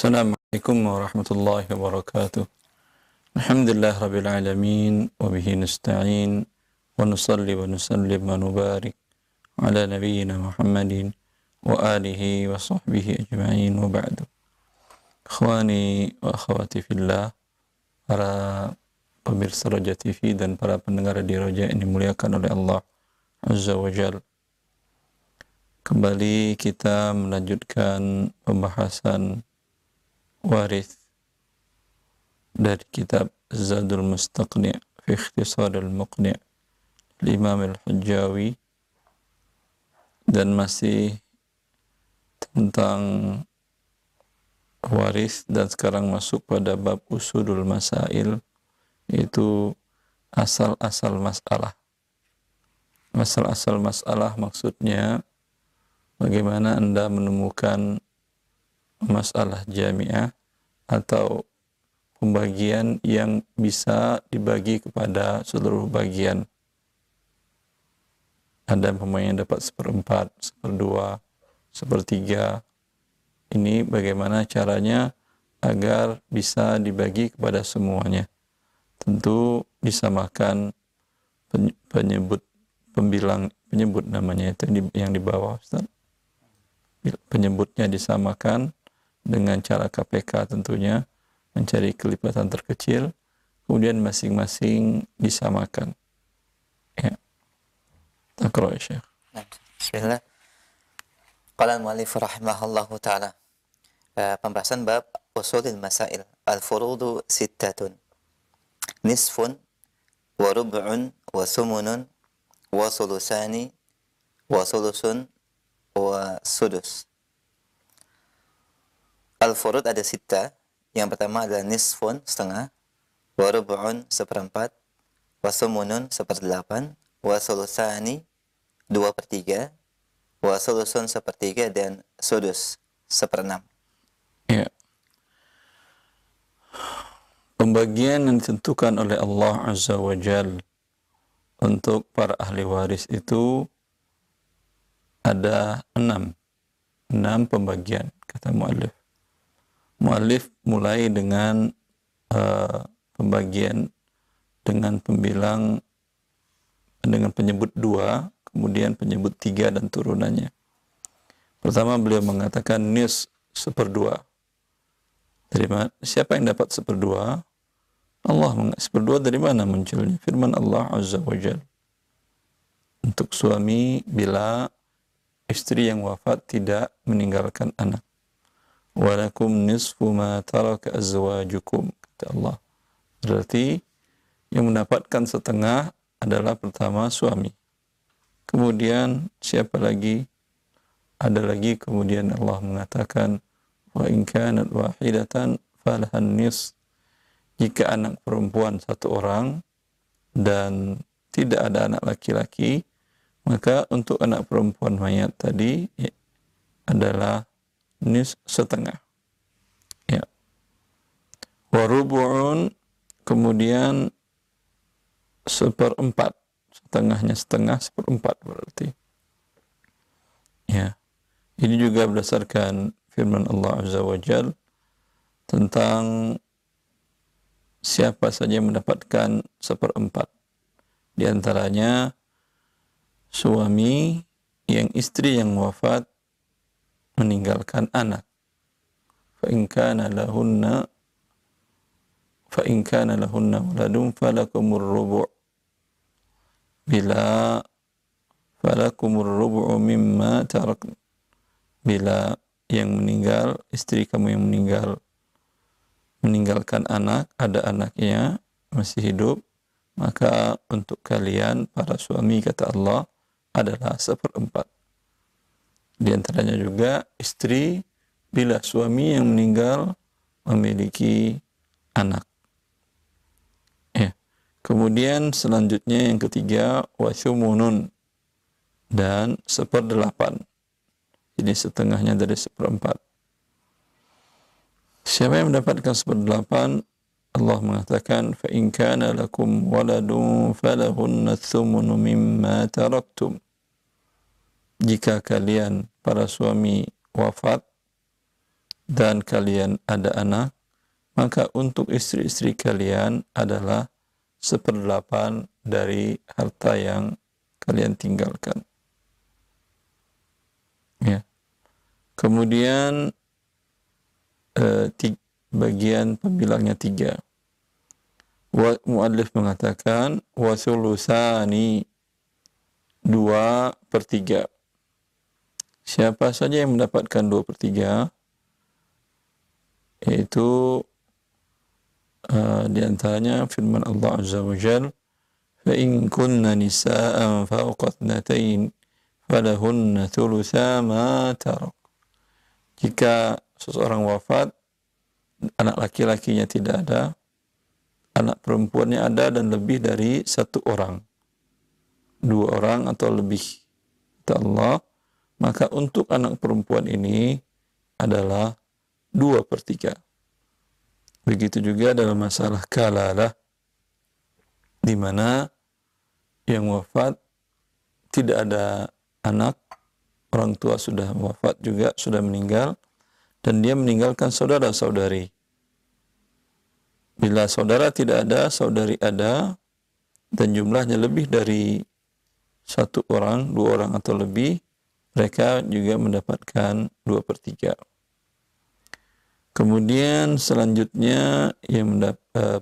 Assalamualaikum warahmatullahi wabarakatuh. Alhamdulillah rabbil alamin wa bihi nasta'in wa nusalli wa nusallim wa nubarik ala nabiyyina Muhammadin wa alihi wa sahbihi ajma'in wa ba'du. Ikhwani wa akhwati fillah, para pemirsa Roja TV dan para pendengar di Roja ini dimuliakan oleh Allah Azza wa Jalla. Kembali kita melanjutkan pembahasan waris dari kitab Zadul Mustaqni' fi Ikhtisar al-Muqni' Imam al-Hujjawi, dan masih tentang waris, dan sekarang masuk pada bab usulul masail, yaitu asal-asal masalah. Asal-asal masalah maksudnya bagaimana Anda menemukan masalah jami'ah atau pembagian yang bisa dibagi kepada seluruh bagian. Ada pemain dapat 1/4, 1/2, 1/3. Ini bagaimana caranya agar bisa dibagi kepada semuanya. Tentu disamakan penyebut namanya itu yang di bawah, Ustaz. Penyebutnya disamakan dengan cara KPK tentunya, mencari kelipatan terkecil, kemudian masing-masing disamakan. Ya. Taqra ya Syekh. Bismillah. Qala al-mu'allif rahimahullahu ta'ala. Pembahasan bab usulil masail. Al-furudu sittatun. Nisfun wa rub'un wa thumunun wa sulusani wa sulusun wa sudus. Al-furud ada sita. Yang pertama adalah nisfun, setengah, wa rub'un, 1/4, wa thumunun, 1/8, wa sulusani, 2/3, wa sulusun, 1/3, dan sudus, 1/6. Ya. Pembagian yang ditentukan oleh Allah Azza wa Jal untuk para ahli waris itu ada 6 pembagian, kata mu'allif. Mu'allif mulai dengan pembagian dengan pembilang, dengan penyebut 2, kemudian penyebut 3 dan turunannya. Pertama beliau mengatakan nis 1/2. Dari mana? Siapa yang dapat 1/2? Allah. 1/2 dari mana munculnya? Firman Allah Azza wa Jalla. Untuk suami bila istri yang wafat tidak meninggalkan anak. Walakum nisfu ma taraka azwajukum, kata Allah. Berarti yang mendapatkan setengah adalah pertama suami. Kemudian siapa lagi? Ada lagi, kemudian Allah mengatakan wa in kanat wahidatan falahan nis. Jika anak perempuan 1 orang dan tidak ada anak laki-laki, maka untuk anak perempuan mayat tadi adalah nis 1/2. Ya. Wa rubu'un, kemudian 1/4. Setengahnya setengah, 1/4 berarti. Ya. Ini juga berdasarkan firman Allah Azza wa Jal tentang siapa saja yang mendapatkan 1/4. Di antaranya suami yang istri yang wafat meninggalkan anak. Fa in kana lahunna waladun falakumur rubu'. Bila falakumur rubu'u mimma tarak. Bila yang meninggal, istri kamu yang meninggalkan anak, ada anaknya masih hidup, maka untuk kalian para suami, kata Allah, adalah 1/4. Di antaranya juga istri bila suami yang meninggal memiliki anak. Ya. Kemudian selanjutnya yang ketiga wasyumunun, dan 1/8. Jadi setengahnya dari 1/4. Siapa yang mendapatkan 1/8? Allah mengatakan fa in kana lakum waladun falahunna thumunu mimma taraktum. Jika kalian para suami wafat dan kalian ada anak, maka untuk istri-istri kalian adalah 1/8 dari harta yang kalian tinggalkan. Ya. Kemudian bagian pembilangnya 3. Muallif mengatakan wasulusani 2/3. Siapa saja yang mendapatkan 2/3, yaitu di antaranya firman Allah Azza wa Jalla, fa in kunna nisaan fawqa ithnatain falahunna thulutsa ma tarak. Jika seseorang wafat, anak laki-lakinya tidak ada, anak perempuannya ada dan lebih dari 1 orang, 2 orang atau lebih, kata Allah, maka untuk anak perempuan ini adalah 2/3. Begitu juga dalam masalah kalalah, di mana yang wafat tidak ada anak, orang tua sudah wafat juga, sudah meninggal, dan dia meninggalkan saudara-saudari. Bila saudara tidak ada, saudari ada, dan jumlahnya lebih dari 1 orang, 2 orang atau lebih, mereka juga mendapatkan 2/3. Kemudian selanjutnya yang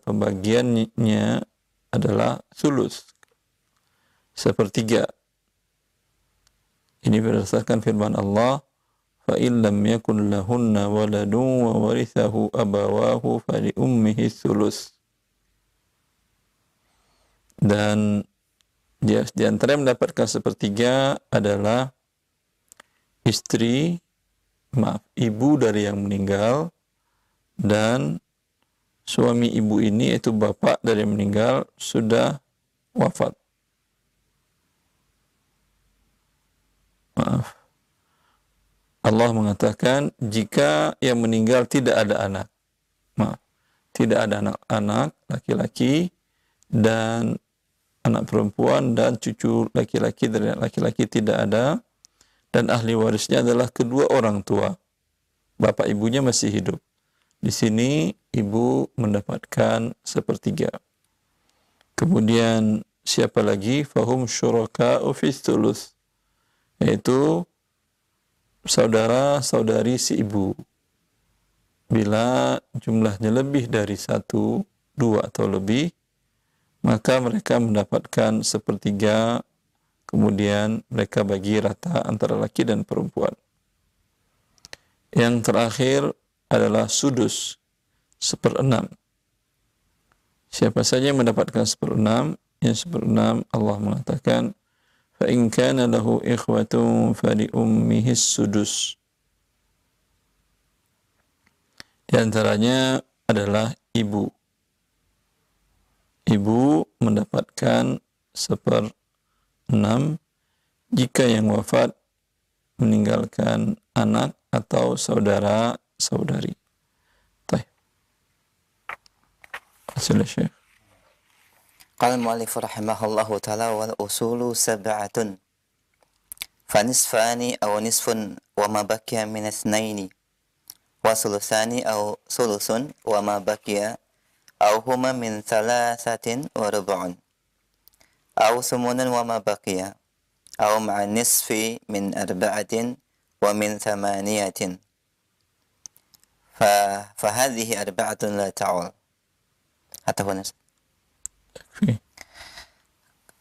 pembagiannya adalah sulus, 1/3. Ini berdasarkan firman Allah, fa in lam yakun lahunna waladun wa warithahu abawahu fali ummihi sulus. Dan di antara yang mendapatkan 1/3 adalah ibu dari yang meninggal, dan suami ibu ini, yaitu bapak dari yang meninggal, sudah wafat. Maaf. Allah mengatakan jika yang meninggal tidak ada anak. Maaf. Tidak ada anak-anak laki-laki dan anak perempuan dan cucu laki-laki dari anak laki-laki tidak ada, dan ahli warisnya adalah kedua orang tua. Bapak ibunya masih hidup. Di sini ibu mendapatkan 1/3. Kemudian siapa lagi? Fahum syuraka'u fis thuluts, yaitu saudara-saudari si ibu. Bila jumlahnya lebih dari 1, 2 atau lebih, maka mereka mendapatkan 1/3, kemudian mereka bagi rata antara laki dan perempuan. Yang terakhir adalah sudus, 1/6. Siapa saja yang mendapatkan 1/6, yang 1/6 Allah mengatakan, fa in kana lahu ikhwatun fali ummihi sudus. Di antaranya adalah ibu. Ibu mendapatkan 1/6 jika yang wafat meninggalkan anak atau saudara-saudari. Baik. Sila Syekh. Qala al-mu'allif rahimahullahu ta'ala wal usulu 7 fanisfani aw nisfun wa ma baqiya min ithnaini wa sulusani aw sulusun wa ma baqiya aw huma min 3 wa rub'un aw sumunun wa ma baqiya aw ma'a nisfi min 4 wa min 8 فهذه 4 لا تعول atau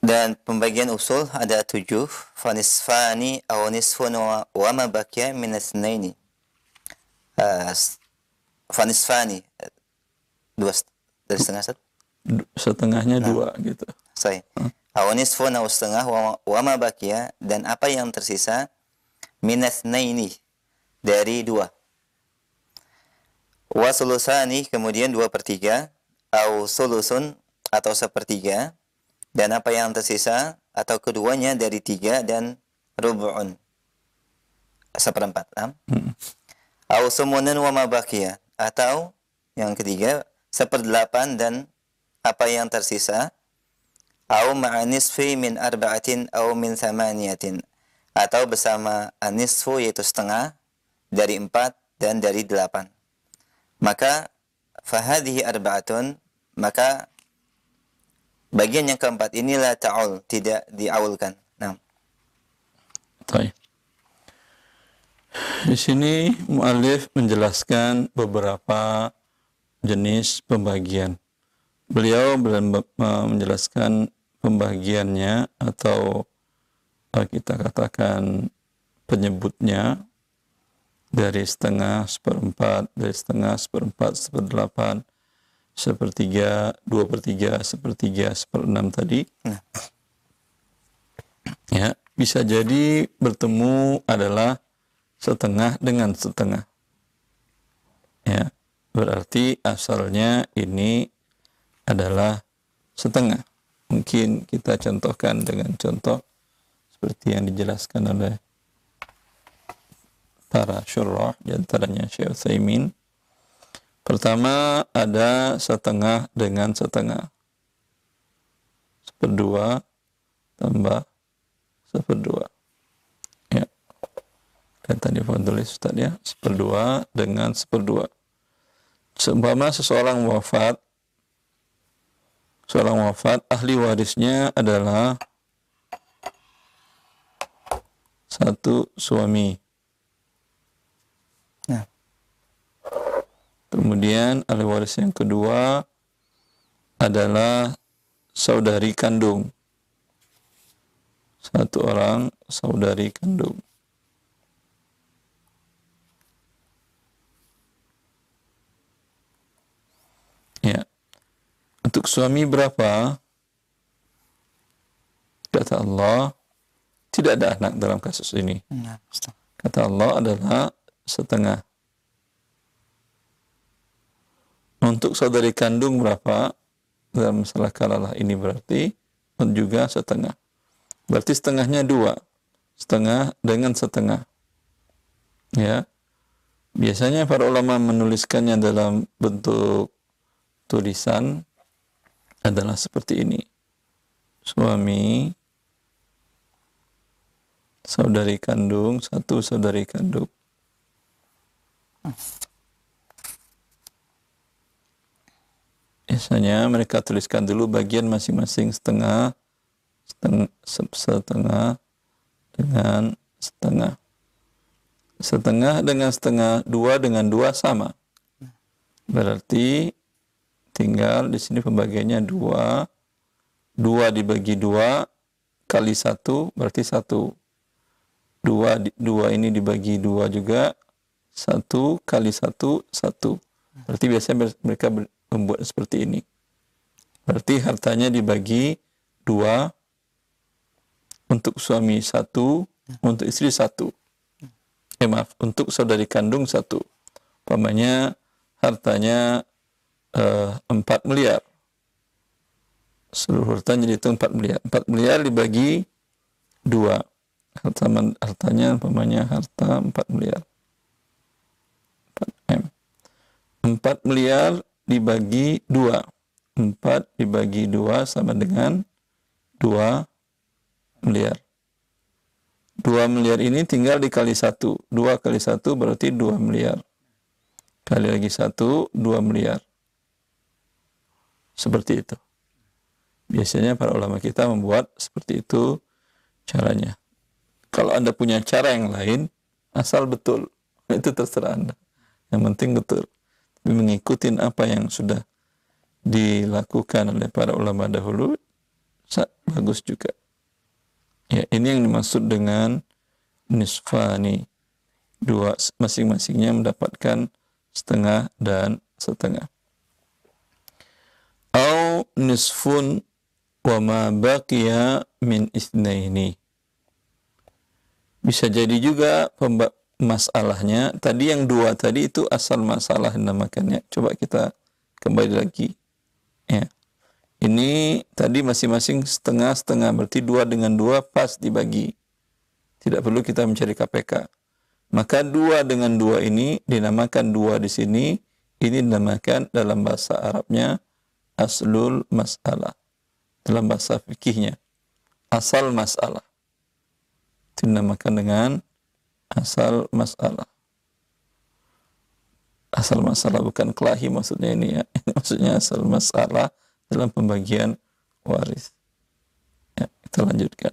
dan pembagian usul ada 7. Fanisfani aw nisfun wa ma baqiya min itsnaini. Fanisfani 2,5 setengahnya 2 gitu. Saya. Aw nisfun aw setengah wa ma baqiya, dan apa yang tersisa, min itsnaini, dari 2. Wa sulusani, kemudian 2/3, aw sulusun atau 1/3, dan apa yang tersisa atau keduanya dari 3, dan rub'un 1/4. Aw sumunun wa ma baqiya, atau yang ketiga 1/8 dan apa yang tersisa, aw ma'a nisfi min 4 aw min 8, atau bersama anisfu yaitu setengah dari 4 dan dari 8. Maka fahadhihi arba'atun, maka bagian yang keempat ini la ta'ul, tidak diaulkan. Nah. Baik. Di sini mu'alif menjelaskan beberapa jenis pembagian. Beliau menjelaskan pembagiannya atau kita katakan penyebutnya dari setengah, seperempat, dari setengah, seperempat, seperdelapan, sepertiga, 2/3, sepertiga, 1/6 tadi. Ya, bisa jadi bertemu adalah setengah dengan setengah. Ya, berarti asalnya ini adalah setengah. Mungkin kita contohkan dengan contoh seperti yang dijelaskan oleh para syurrah, di antaranya Syekh Utsaimin. Pertama ada setengah dengan setengah. 1/2 tambah 1/2. Ya. Dan tadi pun tulis Ustaz ya, 1/2 dengan 1/2. Seumpama seorang wafat, ahli warisnya adalah satu suami. Nah. Kemudian ahli waris yang kedua adalah saudari kandung. Satu orang saudari kandung. Ya. Untuk suami berapa? Kata Allah, tidak ada anak dalam kasus ini. Kata Allah adalah setengah. Untuk saudari kandung berapa? Dalam masalah kalalah ini berarti juga setengah. Berarti setengahnya 2. Setengah dengan setengah. Ya. Biasanya para ulama menuliskannya dalam bentuk tulisan adalah seperti ini. Suami, saudari kandung, satu saudari kandung. Biasanya mereka tuliskan dulu bagian masing-masing setengah dengan setengah. Setengah dengan setengah, 2 dengan 2 sama. Berarti tinggal di sini pembagiannya 2. 2 dibagi 2 kali 1 berarti 1. 2 ini dibagi 2 juga, 1 kali 1, 1. Berarti biasanya mereka membuat seperti ini. Berarti hartanya dibagi 2, untuk suami 1, untuk istri 1. Untuk saudari kandung 1. Umpamanya hartanya 4 miliar. Seluruh hartanya jadi itu 4 miliar. 4 miliar dibagi 2. Hartanya umpamanya harta 4 miliar. 4M. 4 miliar dibagi 2. 4 dibagi 2 sama dengan 2 miliar. 2 miliar ini tinggal dikali 1. 2 kali 1 berarti 2 miliar. Kali lagi 1, 2 miliar. Seperti itu. Biasanya para ulama kita membuat seperti itu caranya. Kalau Anda punya cara yang lain, asal betul. Itu terserah Anda. Yang penting betul. Tapi mengikuti apa yang sudah dilakukan oleh para ulama dahulu, bagus juga. Ya, ini yang dimaksud dengan nisfani. 2 masing-masingnya mendapatkan setengah dan setengah. Au nisfun wa ma baqiya min itsnaini. Bisa jadi juga masalahnya tadi yang 2 tadi itu asal masalah dinamakannya. Coba kita kembali lagi. Ya. Ini tadi masing-masing setengah-setengah, berarti 2 dengan 2 pas dibagi. Tidak perlu kita mencari KPK. Maka 2 dengan 2 ini dinamakan 2 di sini, ini dinamakan dalam bahasa Arabnya aslul mas'alah. Dalam bahasa fikihnya, asal masalah. Dinamakan dengan asal masalah. asal masalah bukan kelahi maksudnya ini ya. Maksudnya asal masalah dalam pembagian waris. Ya, kita lanjutkan.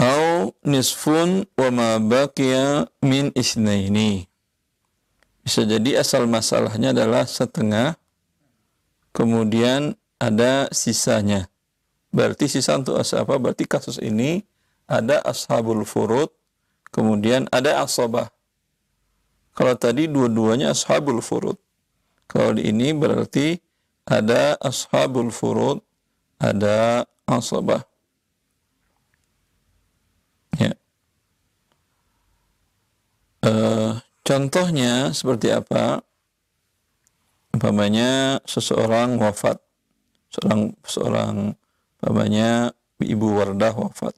Au nisfun wa ma baqiya min isnaini. Bisa jadi asal masalahnya adalah setengah, kemudian ada sisanya. Berarti sisa untuk apa? Berarti kasus ini ada ashabul furud, kemudian ada asabah. Kalau tadi dua-duanya ashabul furud. Kalau di ini berarti ada ashabul furud, ada asabah. Ya. Contohnya seperti apa? Umpamanya seseorang wafat. Seorang umpamanya Ibu Wardah wafat.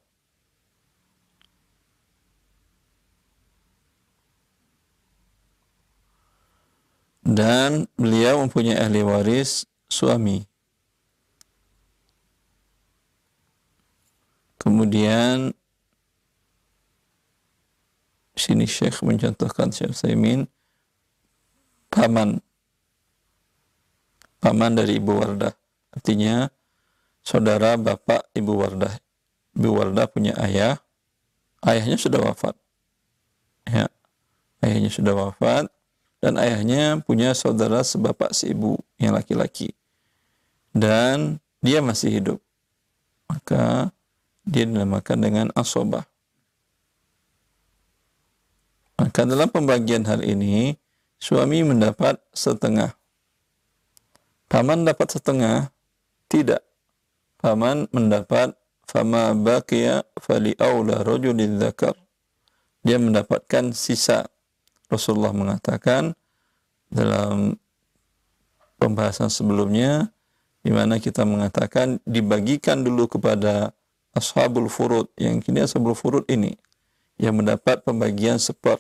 Dan beliau mempunyai ahli waris suami. Kemudian sini Syekh mencontohkan, Syekh Utsaimin, paman dari Ibu Wardah. Artinya saudara bapak Ibu Wardah. Ibu Wardah punya ayah, ayahnya sudah wafat. Ya, ayahnya sudah wafat. Dan ayahnya punya saudara sebapak seibu yang laki-laki. Dan dia masih hidup. Maka dia dinamakan dengan asobah. Maka dalam pembagian hal ini, suami mendapat setengah. Paman dapat setengah? Tidak. Paman mendapat fama baqiya fali aula rajulin dzakar. Dia mendapatkan sisa. Rasulullah mengatakan dalam pembahasan sebelumnya, di mana kita mengatakan dibagikan dulu kepada ashabul furud, yang kini ashabul furud ini yang mendapat pembagian seper,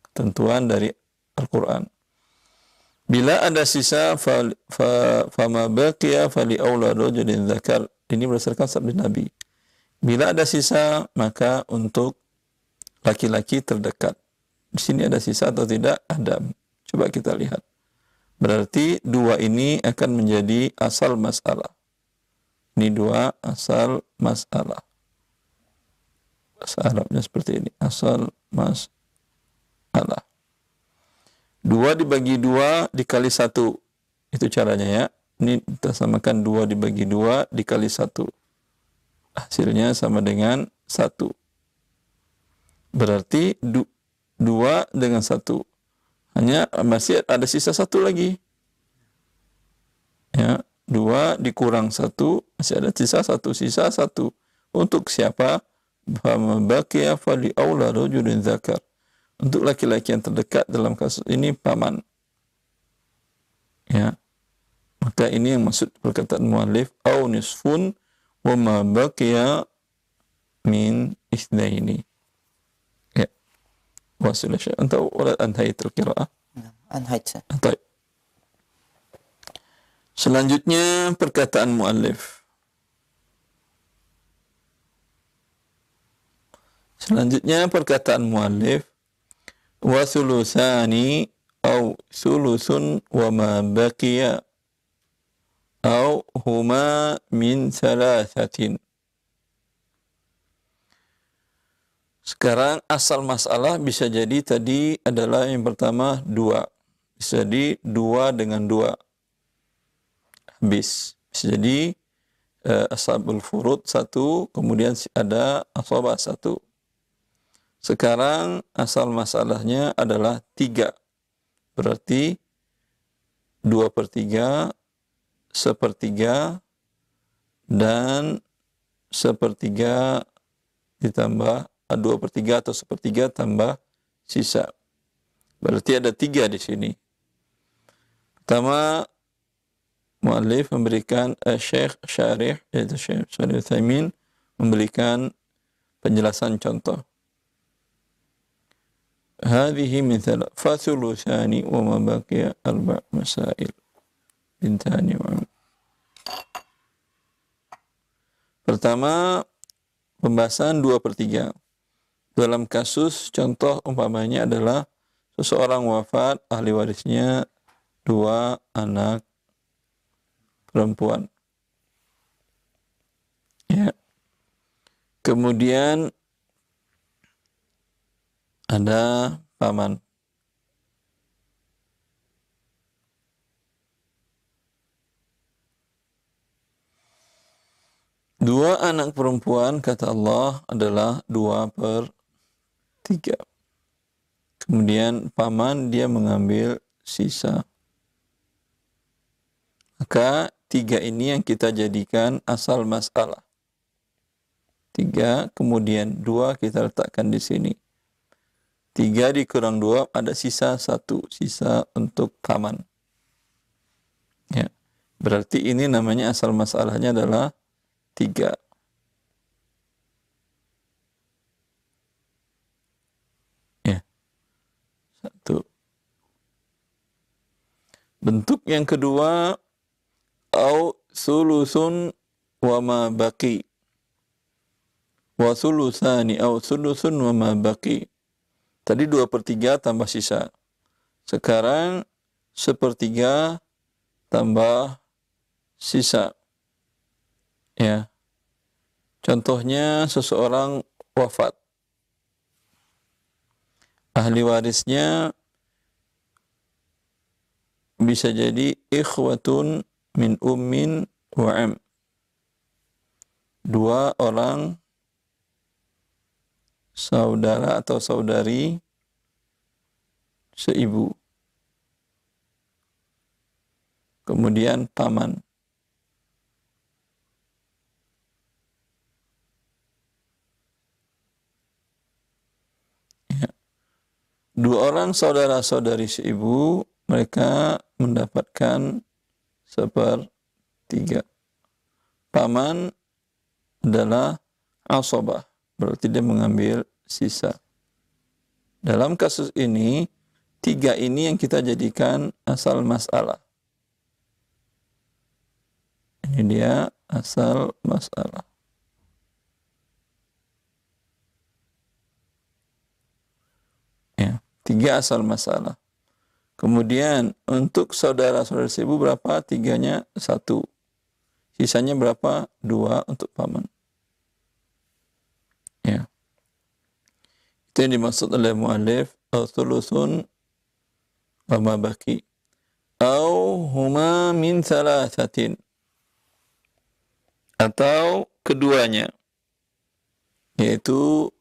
ketentuan dari Al-Quran. Bila ada sisa, fama baqiya fali aula rajulin dzakar. Ini berdasarkan sabda Nabi. Bila ada sisa, maka untuk laki-laki terdekat. Di sini ada sisa atau tidak? Ada. Coba kita lihat. Berarti dua ini akan menjadi asal masalah. Ini dua asal masalah. Bahasa Arabnya seperti ini. Asal masalah. Dua dibagi dua dikali satu. Itu caranya ya. Ini kita samakan dua dibagi dua dikali satu. Hasilnya sama dengan satu. Berarti dua dengan satu. Hanya masih ada sisa satu lagi. Ya, dua dikurang satu, masih ada sisa satu. Untuk siapa? Baqiya fali aula rajulin dzakar. Untuk laki-laki yang terdekat dalam kasus ini paman. Ya. Maka ini yang maksud perkataan muallif au nisfun wa ma baqiya min itsnaini. واصل شيء أنت ولا أنهيت القراءة؟ أنهيت. طيب. Selanjutnya perkataan muallif. Wa thulusani au thulusun wa ma baqiya au huma min thalathatin. Sekarang asal masalah bisa jadi tadi adalah yang pertama dua. Bisa jadi dua dengan dua. Habis. Bisa jadi ashabul furud satu, kemudian ada asabah satu. Sekarang asal masalahnya adalah tiga. Berarti 2/3, 1/3, dan 1/3 ditambah 2/3 atau 1/3 tambah sisa. Berarti ada 3 di sini. Pertama, muallif memberikan Syekh Syarih, yaitu Syekh Shalih Utsaimin, memberikan penjelasan contoh. Hadhihi mithal fathulutsani wa ma baqiya 4 masail. Bintani wa. Pertama, pembahasan 2/3. Dalam kasus contoh umpamanya adalah seseorang wafat, ahli warisnya 2 anak perempuan. Ya. Kemudian ada paman. Dua anak perempuan, kata Allah, adalah 2/3. Kemudian paman dia mengambil sisa. Maka 3 ini yang kita jadikan asal masalah. 3, kemudian 2 kita letakkan di sini. 3 dikurang 2 ada sisa 1, sisa untuk paman. Ya. Berarti ini namanya asal masalahnya adalah 3. Ya. 1. Bentuk yang kedua, au sulusun wa ma baqi. Wa sulusani au sulusun wa ma baqi. Tadi 2/3 tambah sisa. Sekarang 1/3 tambah sisa. Ya. Contohnya seseorang wafat. Ahli warisnya bisa jadi ikhwatun min ummin wa am. 2 orang saudara atau saudari seibu. Kemudian paman. Ya. 2 orang saudara-saudari seibu, mereka mendapatkan 1/3. Paman adalah asabah, berarti dia mengambil sisa. Dalam kasus ini, 3 ini yang kita jadikan asal masalah. Ini dia asal masalah. Ya, 3 asal masalah. Kemudian untuk saudara-saudara seibu berapa? 3-nya 1. Sisanya berapa? 2 untuk paman. Ya. Itu yang dimaksud oleh mu'allif al-thuluthun wa ma baqi. Au huma min thalathatin. Atau keduanya. Yaitu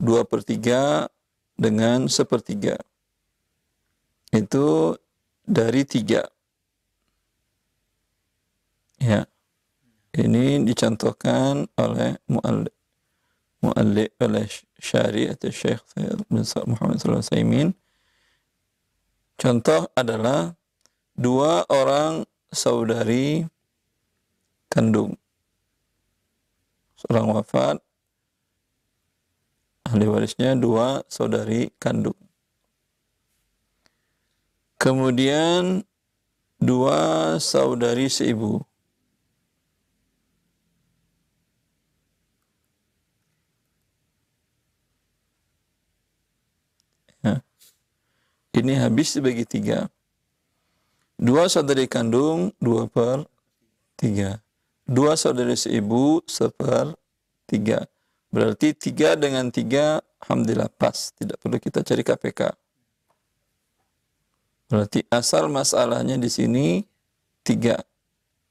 2/3 dengan 1/3. Itu dari 3. Ya. Ini dicontohkan oleh mu'allif oleh syari atau Syekh Muhammad sallallahu alaihi wasallam. Contoh adalah 2 orang saudari kandung. Seorang wafat, ahli warisnya 2 saudari kandung. Kemudian 2 saudari seibu. Ya. Ini habis dibagi 3. 2 saudari kandung 2/3. 2 saudari seibu 1/3. Berarti 3 dengan 3 alhamdulillah pas. Tidak perlu kita cari KPK. Berarti asal masalahnya di sini 3.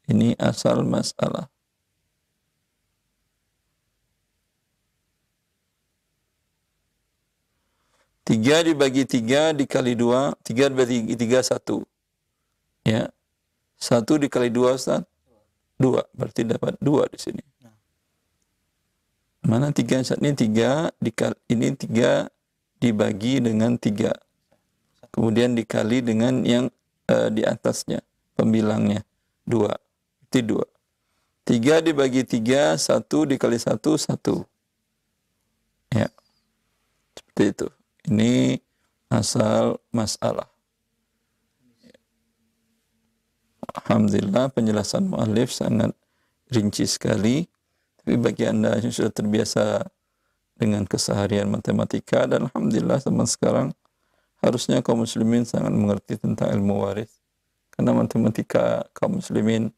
Ini asal masalah. Tiga dibagi 3 dikali 2, 3 dibagi 3 1. Ya. 1 dikali 2 Ustaz? 2. Berarti dapat 2 di sini. Mana 3 Ustaz? Ini 3 dikali ini 3 dibagi dengan 3. Kemudian dikali dengan yang di atasnya, pembilangnya 2. Berarti 2. 3 dibagi 3, 1 dikali 1, 1. Ya. Seperti itu. Ini asal masalah. Alhamdulillah penjelasan mu'allif sangat rinci sekali. Tapi bagi Anda yang sudah terbiasa dengan keseharian matematika, dan alhamdulillah zaman sekarang harusnya kaum muslimin sangat mengerti tentang ilmu waris. Karena matematika kaum muslimin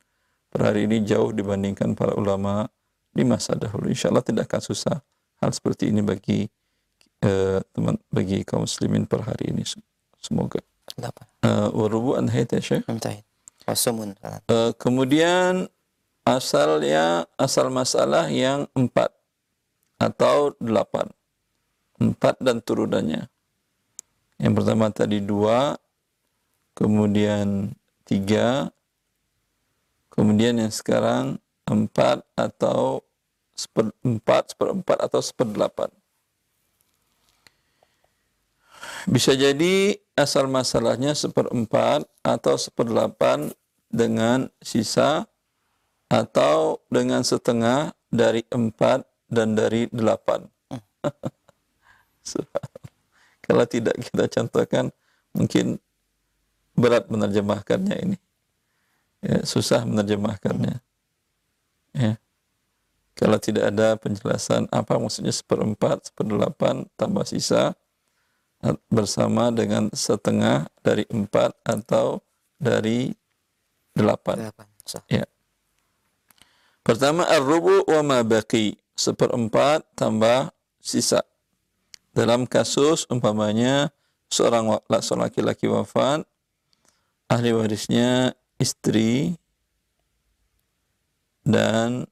per hari ini jauh dibandingkan para ulama di masa dahulu. Insya Allah tidak akan susah hal seperti ini bagi bagi kaum muslimin per hari ini. Semoga. Warubu anhayat ya Syekh. Wasumun. Kemudian asal masalah yang 4 atau 8. 4 dan turunannya. Yang pertama tadi 2, kemudian 3, kemudian yang sekarang 4 atau 1/4 atau 1/8. Bisa jadi asal masalahnya 1/4 atau 1/8 dengan sisa atau dengan setengah dari 4 dan dari 8. Kalau tidak kita contohkan mungkin berat menerjemahkannya ini. Ya, susah menerjemahkannya. Ya. Kalau tidak ada penjelasan apa maksudnya 1/4, 1/8 tambah sisa bersama dengan setengah dari 4 atau dari 8. Ya. Pertama ar-rubu wa ma baqi, 1/4 tambah sisa. Dalam kasus umpamanya seorang laki-laki wafat, ahli warisnya istri dan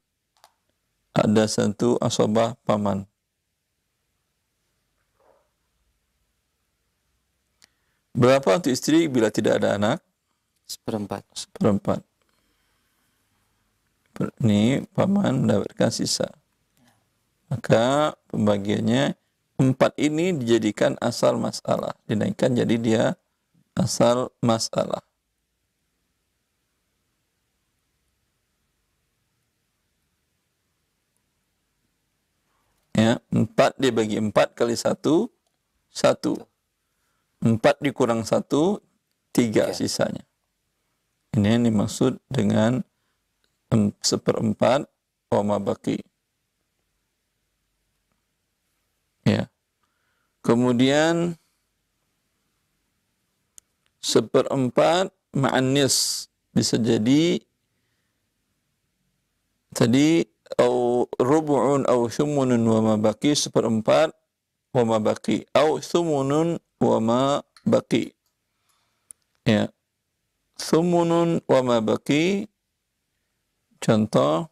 ada satu asobah paman. Berapa untuk istri bila tidak ada anak? 1/4. Ini paman mendapatkan sisa. Maka pembagiannya 4 ini dijadikan asal masalah. Dinaikkan jadi dia asal masalah. Ya, 4 dibagi 4 kali 1, 1. 4 dikurang 1, 3 sisanya. Ini yang dimaksud dengan 1/4 wa ma baqi. Ya. Kemudian 1/4 ma'anis bisa jadi tadi au rubu'un au thumunun wa ma baqi, 1/4 wa ma baqi au thumunun wa ma baqi. Ya. Thumunun wa ma baqi contoh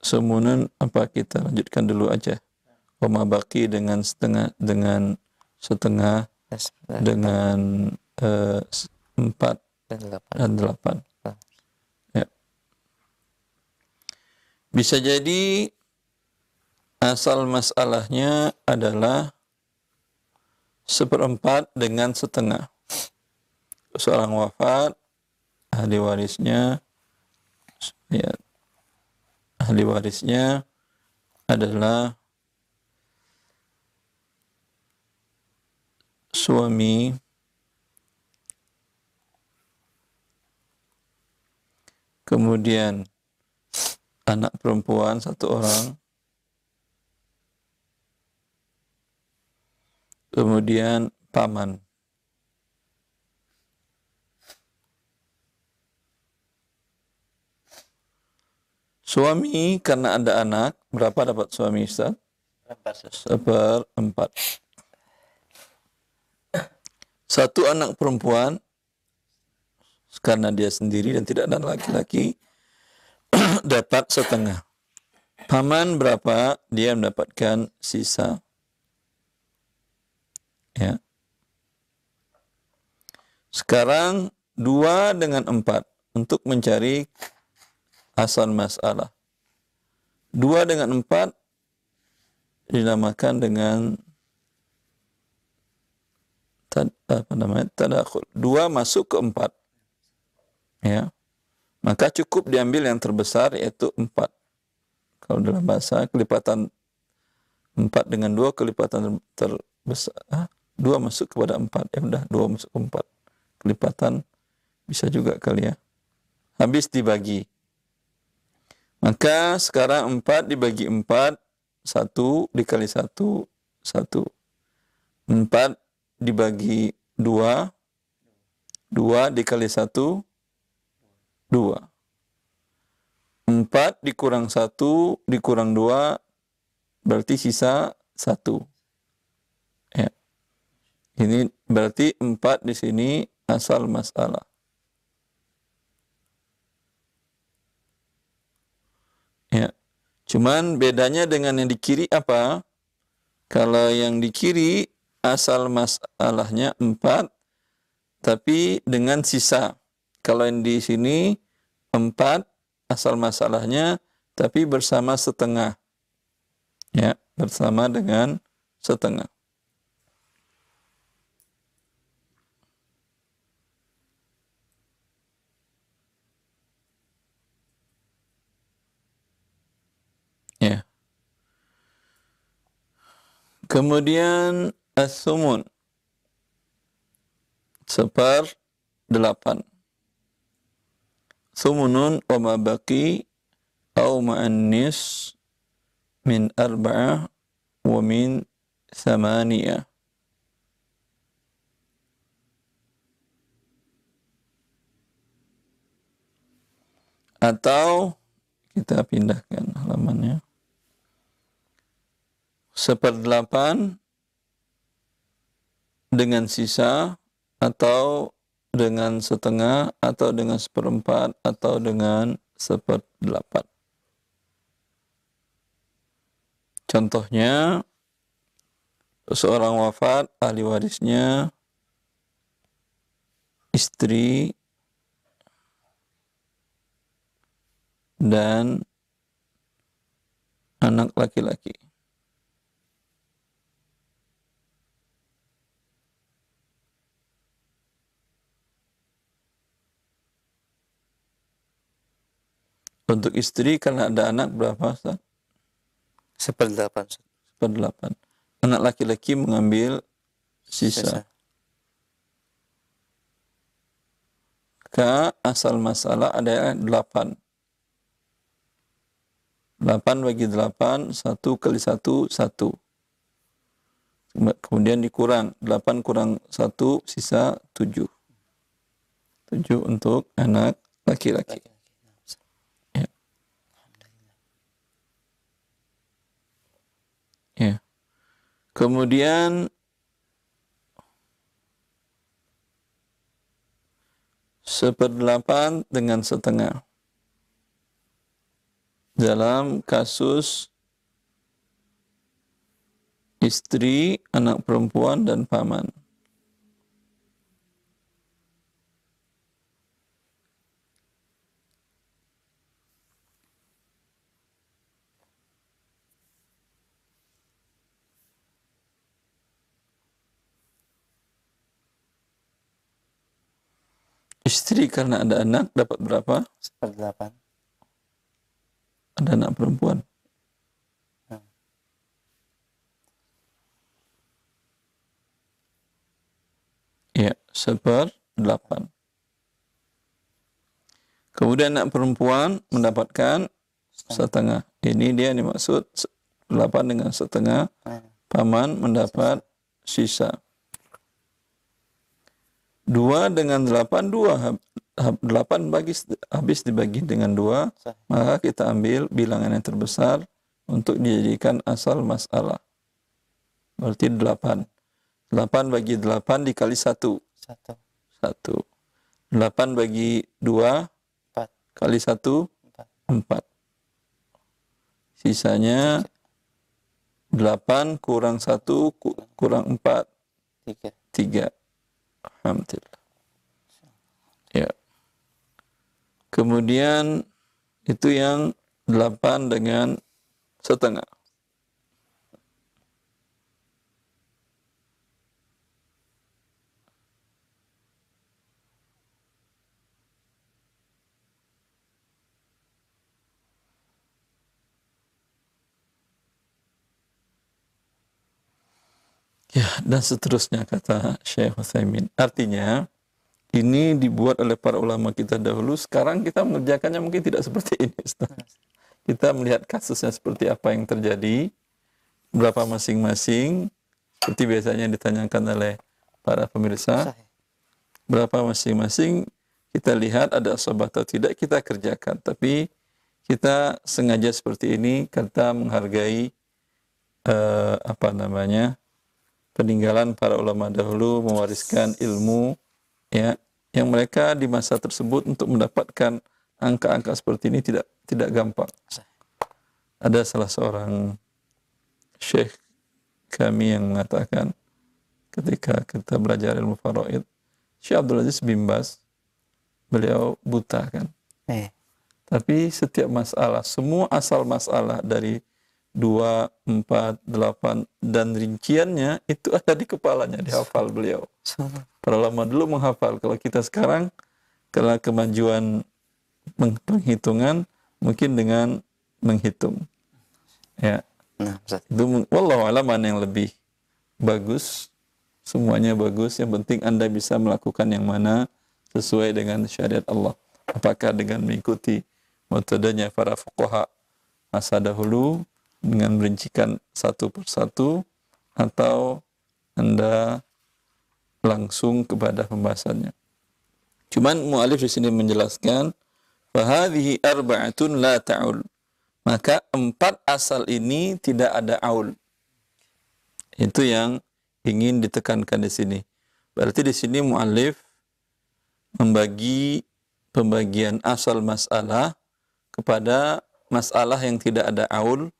semunun apa kita lanjutkan dulu aja. Wama baki dengan setengah dengan 4 dan 8. Ya. Bisa jadi asal masalahnya adalah 1/4 dengan setengah. Seorang wafat, ahli warisnya adalah suami, kemudian anak perempuan 1 orang, kemudian paman. Suami karena ada anak, berapa dapat suami Ustaz? 1/4. 1 anak perempuan karena dia sendiri dan tidak ada laki-laki dapat setengah. Paman berapa? Dia mendapatkan sisa. Ya. Sekarang 2 dengan 4 untuk mencari asal masalah. 2 dengan 4 dinamakan dengan tadakhul. 2 masuk ke 4. Ya. Maka cukup diambil yang terbesar yaitu 4. Kalau dalam bahasa kelipatan 4 dengan 2 kelipatan terbesar. 2 masuk kepada 4. Ya udah 2 masuk ke 4. Kelipatan bisa juga kali ya. habis dibagi. Maka sekarang 4 dibagi 4, 1 dikali 1, 1. 4 dibagi 2, 2 dikali 1, 2. 4 dikurang 1 dikurang 2 berarti sisa 1. Ya. Ini berarti 4 di sini asal masalah. Ya. Cuman bedanya dengan yang di kiri apa? Kalau yang di kiri asal masalahnya 4 tapi dengan sisa. Kalau yang di sini 4 asal masalahnya tapi bersama setengah. Ya, bersama dengan setengah. Ya. Kemudian as-sumun 1/8. Sumunun wa ma baqi au ma'an nis min 4 wa min 8. Atau kita pindahkan halamannya. 1/8 dengan sisa atau dengan setengah atau dengan 1/4 atau dengan 1/8. Contohnya, seorang wafat, ahli warisnya istri dan anak laki-laki. Untuk istri karena ada anak berapa, Ustaz? 1/8. 1/8. Anak laki-laki mengambil sisa. Maka asal masalah ada 8. 8 bagi 8, 1 kali 1, 1. Kemudian dikurang, 8 kurang 1, sisa 7. 7 untuk anak laki-laki. Ya. Ya. Kemudian 1/8 dengan setengah. Dalam kasus istri, anak perempuan, dan paman. Istri karena ada anak dapat berapa? 1/8. Ada anak perempuan. Ya, 1/8. Kemudian anak perempuan mendapatkan setengah. Ini dia dimaksud 8 dengan setengah. Paman mendapat sisa. 2 dengan 8, 2. 8 habis dibagi dengan 2, maka kita ambil bilangan yang terbesar untuk dijadikan asal masalah. Berarti 8. 8 bagi 8 dikali 1. 1. 8 bagi 2 4. kali 1, 4. Sisanya 8 kurang 1 kurang 4. 3. Alhamdulillah. Ya. Kemudian itu yang 8 dengan setengah. Ya, dan seterusnya kata Syekh Utsaimin. Artinya, ini dibuat oleh para ulama kita dahulu. Sekarang kita mengerjakannya mungkin tidak seperti ini, Ustaz. Kita melihat kasusnya seperti apa yang terjadi, berapa masing-masing, seperti biasanya ditanyakan oleh para pemirsa, Sahih. berapa masing-masing, kita lihat ada sahabat atau tidak, kita kerjakan. Tapi kita sengaja seperti ini, kita menghargai peninggalan para ulama dahulu, mewariskan ilmu, ya, yang mereka di masa tersebut untuk mendapatkan angka-angka seperti ini tidak gampang. Ada salah seorang syekh kami yang mengatakan ketika kita belajar ilmu faraid, Syekh Abdul Aziz bin Baz, beliau buta kan. Tapi setiap masalah, semua asal masalah dari 2, 4, 8 dan rinciannya itu ada di kepalanya, dihafal beliau. Para ulama dulu menghafal. Kalau kita sekarang, kalau kemajuan penghitungan mungkin dengan menghitung. Ya. Nah, Ustaz. Itu wallahu a'lam mana yang lebih bagus. Semuanya bagus, yang penting Anda bisa melakukan yang mana sesuai dengan syariat Allah. Apakah dengan mengikuti metodenya para fuqaha masa dahulu dengan merincikan satu persatu, atau Anda langsung kepada pembahasannya. Cuman mu'alif di sini menjelaskan fahadhihi arba'atun la ta'ul. Maka 4 asal ini tidak ada aul. Itu yang ingin ditekankan di sini. Berarti di sini mu'alif membagi pembagian asal masalah kepada masalah yang tidak ada aul,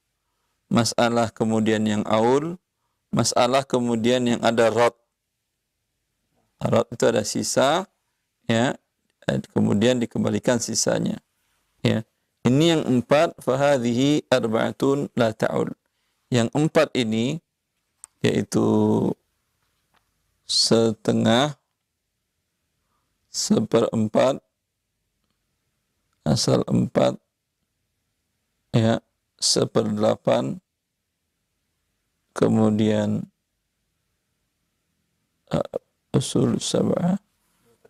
masalah kemudian yang aul, masalah kemudian yang ada rad. Rad itu ada sisa, ya, kemudian dikembalikan sisanya. Ya. Ini yang 4, fahadhihi arba'atun la ta'ul. Yang 4 ini yaitu setengah, seperempat, asal 4, ya, seperdelapan, kemudian usul sab'ah,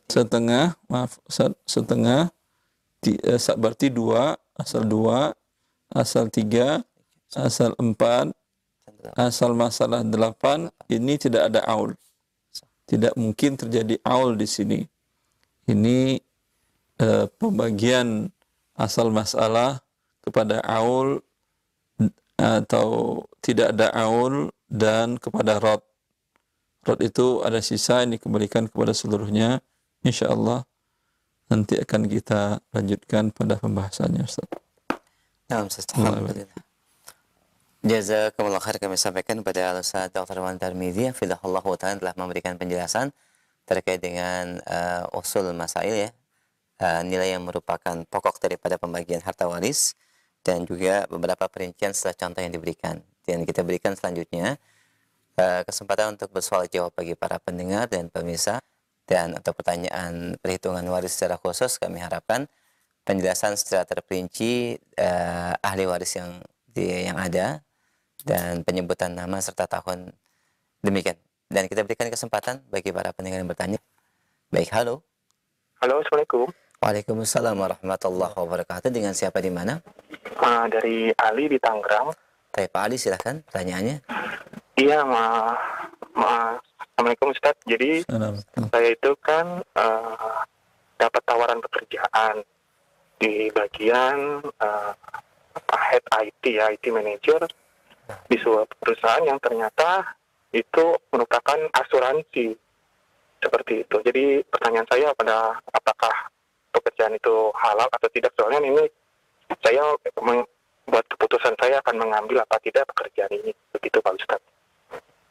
setengah, berarti 2, asal 2, asal 3, asal 4, asal masalah 8, ini tidak ada aul. Tidak mungkin terjadi aul di sini. Ini pembagian asal masalah kepada aul atau tidak ada aul dan kepada rad. Rad itu ada sisa yang dikembalikan kepada seluruhnya. InsyaAllah nanti akan kita lanjutkan pada pembahasannya, Ustaz. Nah, Ustaz, alhamdulillah. Jazakumullah khair, kami sampaikan kepada Al-Ustaz Dr. Wan Tarmizi hafizahullah ta'ala telah memberikan penjelasan terkait dengan usul masail, ya, nilai yang merupakan pokok daripada pembagian harta waris, dan juga beberapa perincian setelah contoh yang diberikan. Dan kita berikan selanjutnya kesempatan untuk bersoal jawab bagi para pendengar dan pemirsa, dan atau pertanyaan perhitungan waris secara khusus. Kami harapkan penjelasan secara terperinci ahli waris yang ada dan penyebutan nama serta tahun, demikian. Dan kita berikan kesempatan bagi para pendengar yang bertanya. Baik, halo. Halo, Assalamualaikum. Waalaikumsalam warahmatullahi wabarakatuh. Dengan siapa di mana? Dari Ali di Tangerang. Pak Ali, silahkan pertanyaannya. Iya, Assalamualaikum Ustaz. Jadi saya itu kan dapat tawaran pekerjaan di bagian head IT, ya, IT manager di sebuah perusahaan yang ternyata itu merupakan asuransi seperti itu. Jadi pertanyaan saya apakah pekerjaan itu halal atau tidak? Soalnya ini saya membuat keputusan saya akan mengambil apa tidak pekerjaan ini. Begitu Pak Ustaz.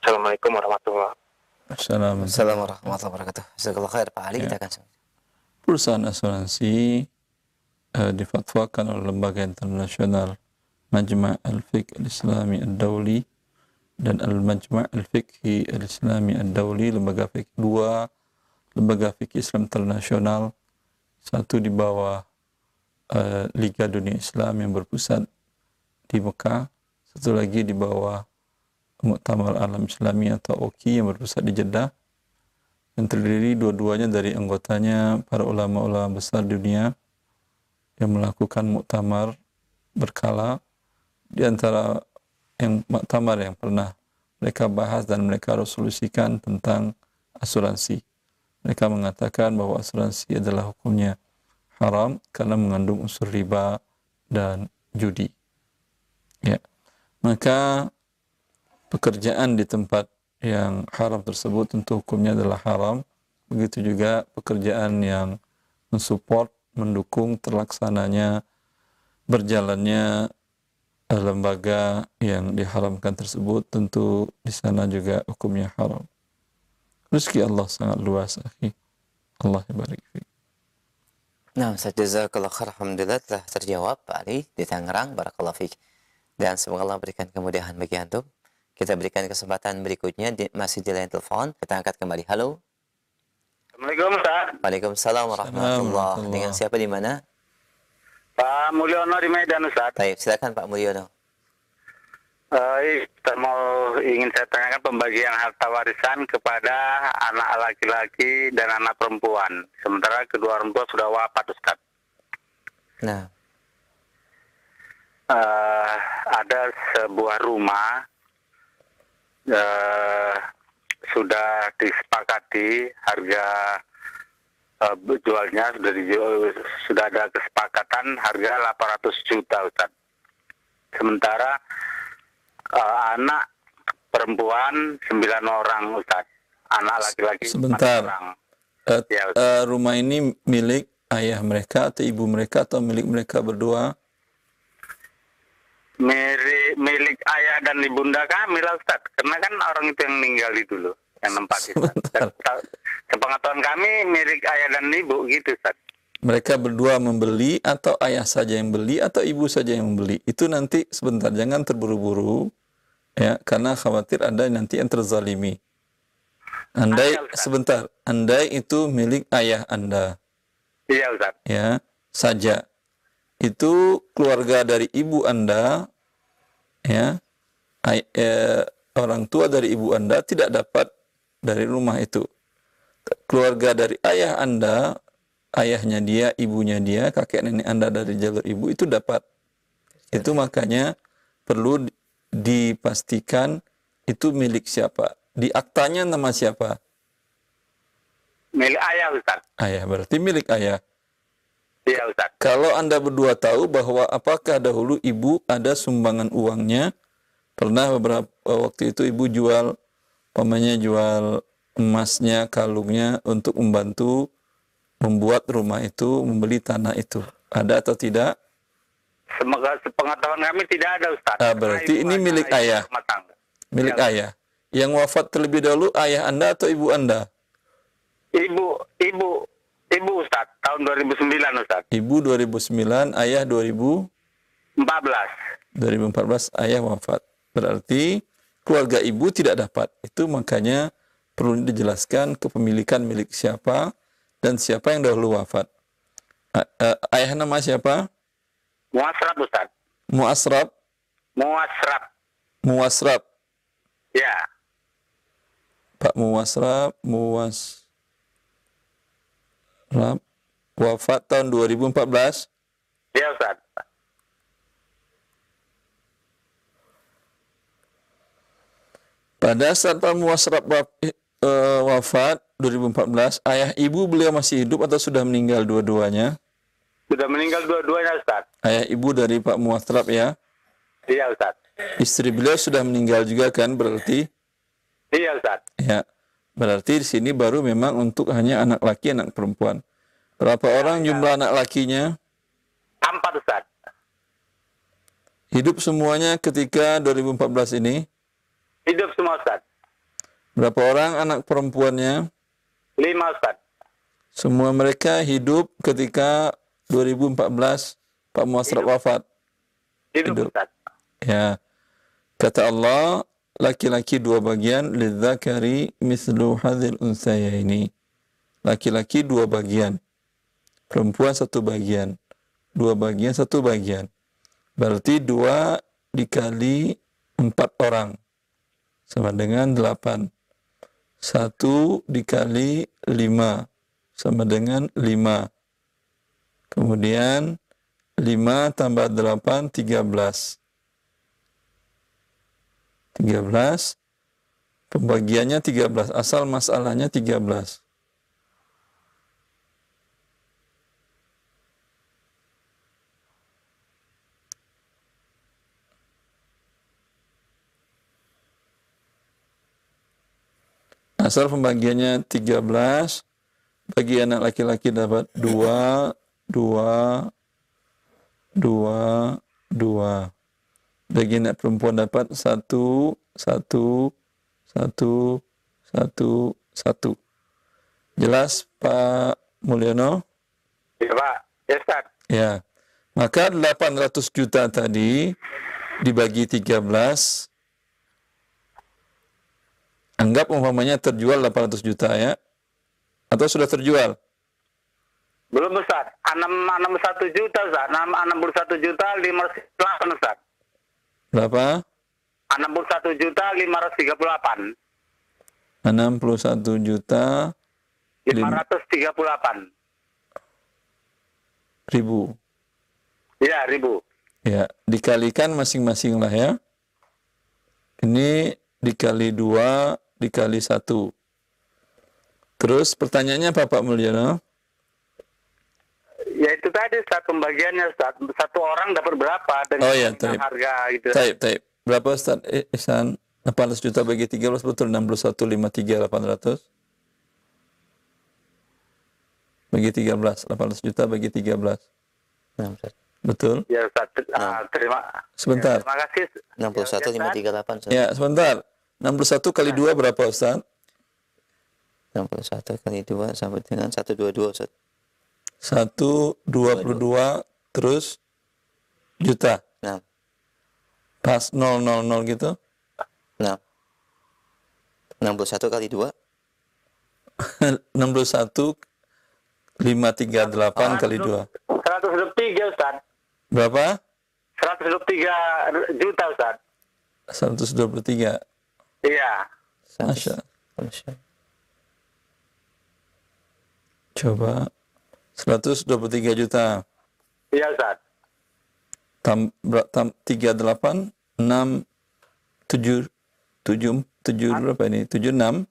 Assalamualaikum warahmatullahi wabarakatuh. Assalamualaikum warahmatullahi wabarakatuh. Jazakallahu khair, Pak Ali. Kita akan perusahaan asuransi difatwakan oleh lembaga internasional Majma' al-Fiqh al-Islami ad-Dawli dan Al-Majma' al-Fiqhi al-Islami ad-Dawli, lembaga fikih, 2 lembaga fikih Islam internasional, satu di bawah Liga Dunia Islam yang berpusat di Mekah, satu lagi di bawah Muktamar Alam Islami atau OKI yang berpusat di Jeddah. yang terdiri dua-duanya dari anggotanya para ulama-ulama besar dunia yang melakukan muktamar berkala. Di antara yang muktamar yang pernah mereka bahas dan mereka resolusikan tentang asuransi. Mereka mengatakan bahwa asuransi adalah hukumnya haram karena mengandung unsur riba dan judi. Ya. Maka pekerjaan di tempat yang haram tersebut tentu hukumnya adalah haram. Begitu juga pekerjaan yang mensupport, mendukung terlaksananya, berjalannya lembaga yang diharamkan tersebut, tentu di sana juga hukumnya haram. Rezeki Allah sangat luas, akhi. Allah barik fiik. Nah, Ustaz, jazakallah khair. Alhamdulillah telah terjawab Pak Ali di Tangerang. Barakallahu fiik. Dan semoga Allah berikan kemudahan bagi antum. Kita berikan kesempatan berikutnya masih di line telepon. Kita angkat kembali. Halo. Assalamualaikum, Ustaz. Waalaikumsalam warahmatullahi. Dengan siapa di mana? Pak Mulyono di Medan, Ustaz. Baik, silakan Pak Mulyono. Ustaz, ingin saya tanyakan pembagian harta warisan kepada anak laki-laki dan anak perempuan. Sementara kedua orang tua sudah wafat, Ustaz. Nah, ada sebuah rumah sudah disepakati harga jualnya sudah ada kesepakatan harga 800 juta, Ustaz. Sementara anak perempuan 9 orang, Ustaz. Anak laki-laki 4 Sebentar. orang. Rumah ini milik ayah mereka atau ibu mereka atau milik mereka berdua? Milik ayah dan ibunda kami lah, Ustaz. Karena kan orang itu yang meninggal itu loh, yang nempati. Sepengetahuan kami milik ayah dan ibu gitu, Ustaz. Mereka berdua membeli atau ayah saja yang beli atau ibu saja yang membeli? Itu nanti sebentar, jangan terburu-buru ya, karena khawatir ada nanti yang terzalimi. Andai itu milik ayah Anda. Iya, Ustaz. Ya, saja. Itu keluarga dari ibu Anda ya, orang tua dari ibu Anda tidak dapat dari rumah itu. Keluarga dari ayah Anda, ayahnya dia, ibunya dia, kakek nenek Anda dari jalur ibu itu dapat. Itu makanya perlu dipastikan itu milik siapa. Di aktanya nama siapa? Milik ayah, Ustaz. Ayah, berarti milik ayah. Iya, Ustaz. Kalau Anda berdua tahu bahwa apakah dahulu ibu ada sumbangan uangnya, pernah beberapa waktu itu ibu jual, pamannya jual emasnya, kalungnya untuk membantu membuat rumah itu, membeli tanah itu. Ada atau tidak? Sepengetahuan kami tidak ada, Ustaz. Berarti ini milik ayah. Milik ayah. Yang wafat terlebih dahulu ayah Anda atau ibu Anda? Ibu, Ustaz. Tahun 2009, Ustaz. Ibu 2009, ayah 2014, ayah wafat. Berarti keluarga ibu tidak dapat. Itu makanya perlu dijelaskan kepemilikan milik siapa dan siapa yang dahulu wafat. Ayah nama siapa? Muasrab, Ustaz. Muasrab. Muasrab. Ya. Pak Muasrab wafat tahun 2014. Ya, Ustaz. Pada saat Pak Muasrab wafat 2014, ayah ibu beliau masih hidup atau sudah meninggal dua-duanya? Sudah meninggal dua-duanya, Ustaz. Ayah ibu dari Pak Muasrab ya? Iya, Ustaz. Istri beliau sudah meninggal juga kan berarti? Iya, Ustaz. Ya. Berarti di sini baru memang untuk hanya anak laki, anak perempuan. Berapa orang jumlah anak lakinya? 4, Ustaz. Hidup semuanya ketika 2014 ini? Hidup semua, Ustaz. Berapa orang anak perempuannya? 5, Ustaz. Semua mereka hidup ketika 2014 Pak Muasrab wafat. Hidup, Ustaz. Ya. Kata Allah, laki-laki 2 bagian, lidzakari mislu hadzil unsayaini. Laki-laki 2 bagian, perempuan 1 bagian. 2 bagian 1 bagian. Berarti 2 dikali 4 orang sama dengan 8. 1 dikali 5 sama dengan 5. Kemudian 5 tambah 8, 13. 13. Pembagiannya 13. Asal masalahnya 13. Asal pembagiannya 13, bagi anak laki-laki dapat 2, 2, 2, 2. Bagi anak perempuan dapat 1, 1, 1, 1, 1. Jelas Pak Mulyono? Ya Pak, ya Ustaz. Ya. Maka 800 juta tadi dibagi 13, anggap umpamanya terjual 800 juta ya. Atau sudah terjual? Belum Ustaz. 61 juta Ustaz. 61 juta 538 Ustaz. Berapa? 61 juta 538. 61 juta 538. ribu. Ya, ribu. Ya, dikalikan masing-masing lah ya. Ini dikali 2, dikali 1. Terus pertanyaannya apa Pak Mulyono? Ya itu tadi Ustaz, pembagiannya Ustaz. Satu orang dapat berapa dengan Oh ya, taib. harga gitu. Taib. Berapa Ustaz Ihsan? 800 juta bagi 13 betul 61,53,800. Bagi 13, 800 juta bagi 13. Nah, Ustaz. Betul? Ya Ustaz, terima. Sebentar. Ya, terima kasih. 61,538 Ustaz. Ya, sebentar. 61 kali 2 berapa Ustaz? 61 kali 2 sama dengan 122 Ustaz. 122 terus juta. Nah, Pas 000 gitu. nah. 61 kali 2 61 538 kali 2. 123 Ustaz. Berapa? 123 juta Ustaz. 123. Iya. Masya. Coba 123 juta. Iya Ustaz. 38 6 7 berapa ini? 76.